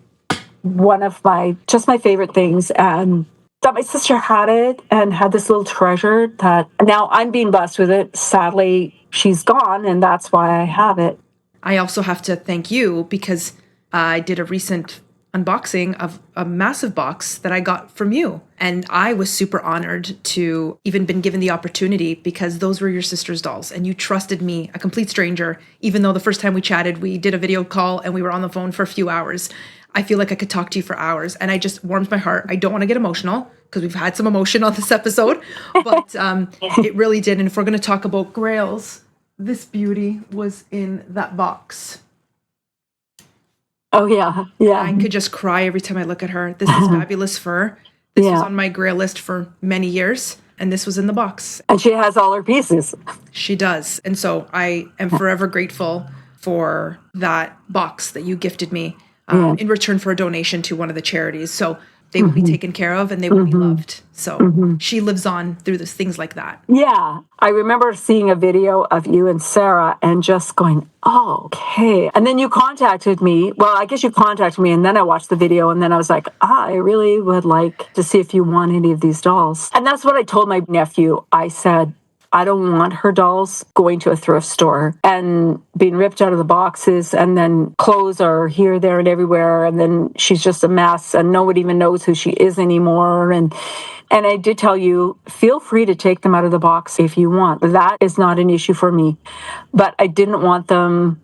One of my favorite things, and that my sister had it and had this little treasure that now I'm being blessed with it. Sadly, she's gone, and that's why I have it. I also have to thank you because I did a recent unboxing of a massive box that I got from you. And I was super honored to even been given the opportunity because those were your sister's dolls and you trusted me, a complete stranger, even though the first time we chatted, we did a video call and we were on the phone for a few hours. I feel like I could talk to you for hours and I just warmed my heart. I don't want to get emotional because we've had some emotion on this episode, but it really did. And if we're going to talk about grails, this beauty was in that box. Oh, yeah. Yeah. I could just cry every time I look at her. This is fabulous fur. This was on my grail list for many years, and this was in the box. And she has all her pieces. She does. And so I am forever grateful for that box that you gifted me in return for a donation to one of the charities. So they will be taken care of and they will be loved. So she lives on through those things like that. Yeah. I remember seeing a video of you and Sarah and just going, oh, okay. And then you contacted me. Well, I guess you contacted me and then I watched the video and then I was like, I really would like to see if you want any of these dolls. And that's what I told my nephew. I said, I don't want her dolls going to a thrift store and being ripped out of the boxes, and then clothes are here, there, and everywhere, and then she's just a mess and nobody even knows who she is anymore. And I did tell you, feel free to take them out of the box if you want. That is not an issue for me. But I didn't want them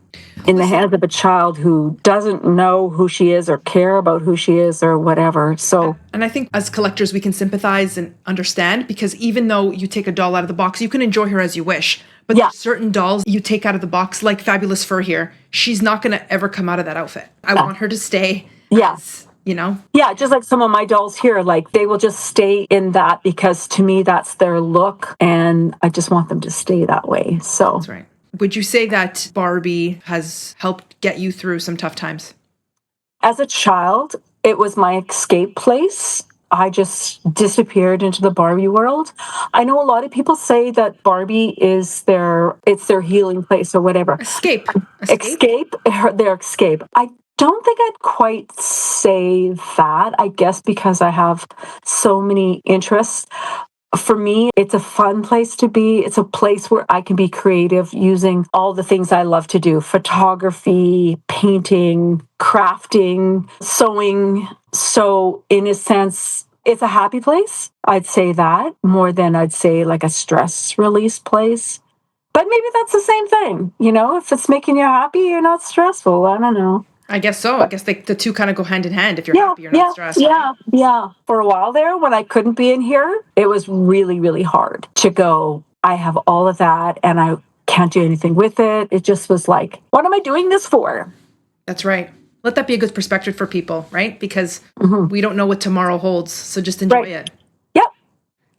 in the hands of a child who doesn't know who she is or care about who she is or whatever. So, and I think as collectors, we can sympathize and understand, because even though you take a doll out of the box, you can enjoy her as you wish. But there's certain dolls you take out of the box, like Fabulous Fur here, she's not going to ever come out of that outfit. I want her to stay. As, you know? Yeah, just like some of my dolls here, like they will just stay in that because to me that's their look and I just want them to stay that way. So that's right. Would you say that Barbie has helped get you through some tough times? As a child, it was my escape place. I just disappeared into the Barbie world. I know a lot of people say that Barbie is their healing place or whatever. Escape. Their escape. I don't think I'd quite say that. I guess because I have so many interests. For me, it's a fun place to be. It's a place where I can be creative using all the things I love to do: photography, painting, crafting, sewing. So in a sense, it's a happy place. I'd say that more than I'd say like a stress release place. But maybe that's the same thing. You know, if it's making you happy, you're not stressful. I don't know. I guess so. I guess the two kind of go hand in hand. If you're happy, you're not stressed. Yeah. For a while there, when I couldn't be in here, it was really, really hard to go, I have all of that and I can't do anything with it. It just was like, what am I doing this for? That's right. Let that be a good perspective for people, right? Because we don't know what tomorrow holds. So just enjoy it. Yep.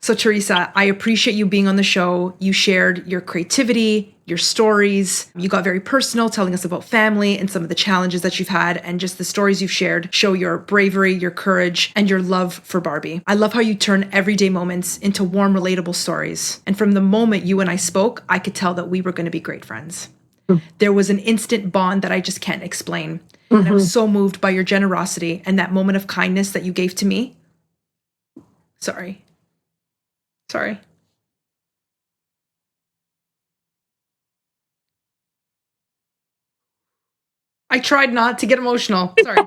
So Teresa, I appreciate you being on the show. You shared your creativity, your stories. You got very personal, telling us about family and some of the challenges that you've had, and just the stories you've shared show your bravery, your courage, and your love for Barbie. I love how you turn everyday moments into warm, relatable stories. And from the moment you and I spoke, I could tell that we were going to be great friends. There was an instant bond that I just can't explain. And I was so moved by your generosity and that moment of kindness that you gave to me. Sorry. I tried not to get emotional. Sorry.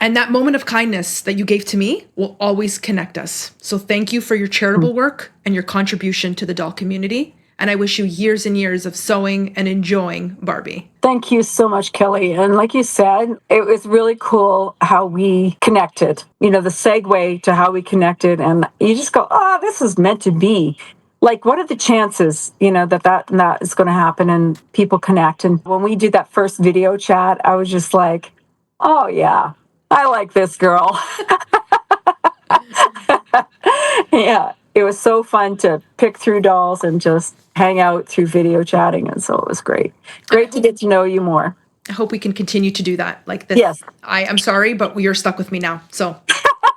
And that moment of kindness that you gave to me will always connect us. So thank you for your charitable work and your contribution to the doll community. And I wish you years and years of sewing and enjoying Barbie. Thank you so much, Kelly. And like you said, it was really cool how we connected, the segue to how we connected. And you just go, oh, this is meant to be. Like, what are the chances, that is going to happen and people connect? And when we did that first video chat, I was just like, oh, yeah, I like this girl. Yeah, it was so fun to pick through dolls and just hang out through video chatting. And so it was great. Great to get to know you more. I hope we can continue to do that. Like this. Yes. I'm sorry, but you're stuck with me now. So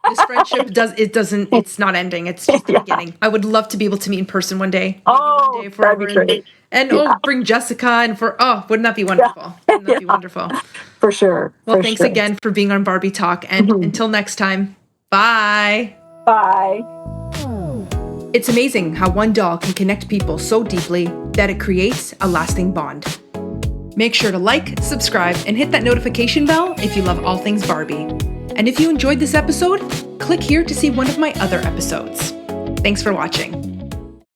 this friendship it's not ending. It's just the beginning. I would love to be able to meet in person one day. Oh, one day that'd be great. And bring Jessica wouldn't that be wonderful? Wouldn't that be wonderful? For sure. Well, thanks again for being on Barbie Talk. And until next time, bye. Bye. It's amazing how one doll can connect people so deeply that it creates a lasting bond. Make sure to like, subscribe, and hit that notification bell if you love all things Barbie. And if you enjoyed this episode, click here to see one of my other episodes. Thanks for watching.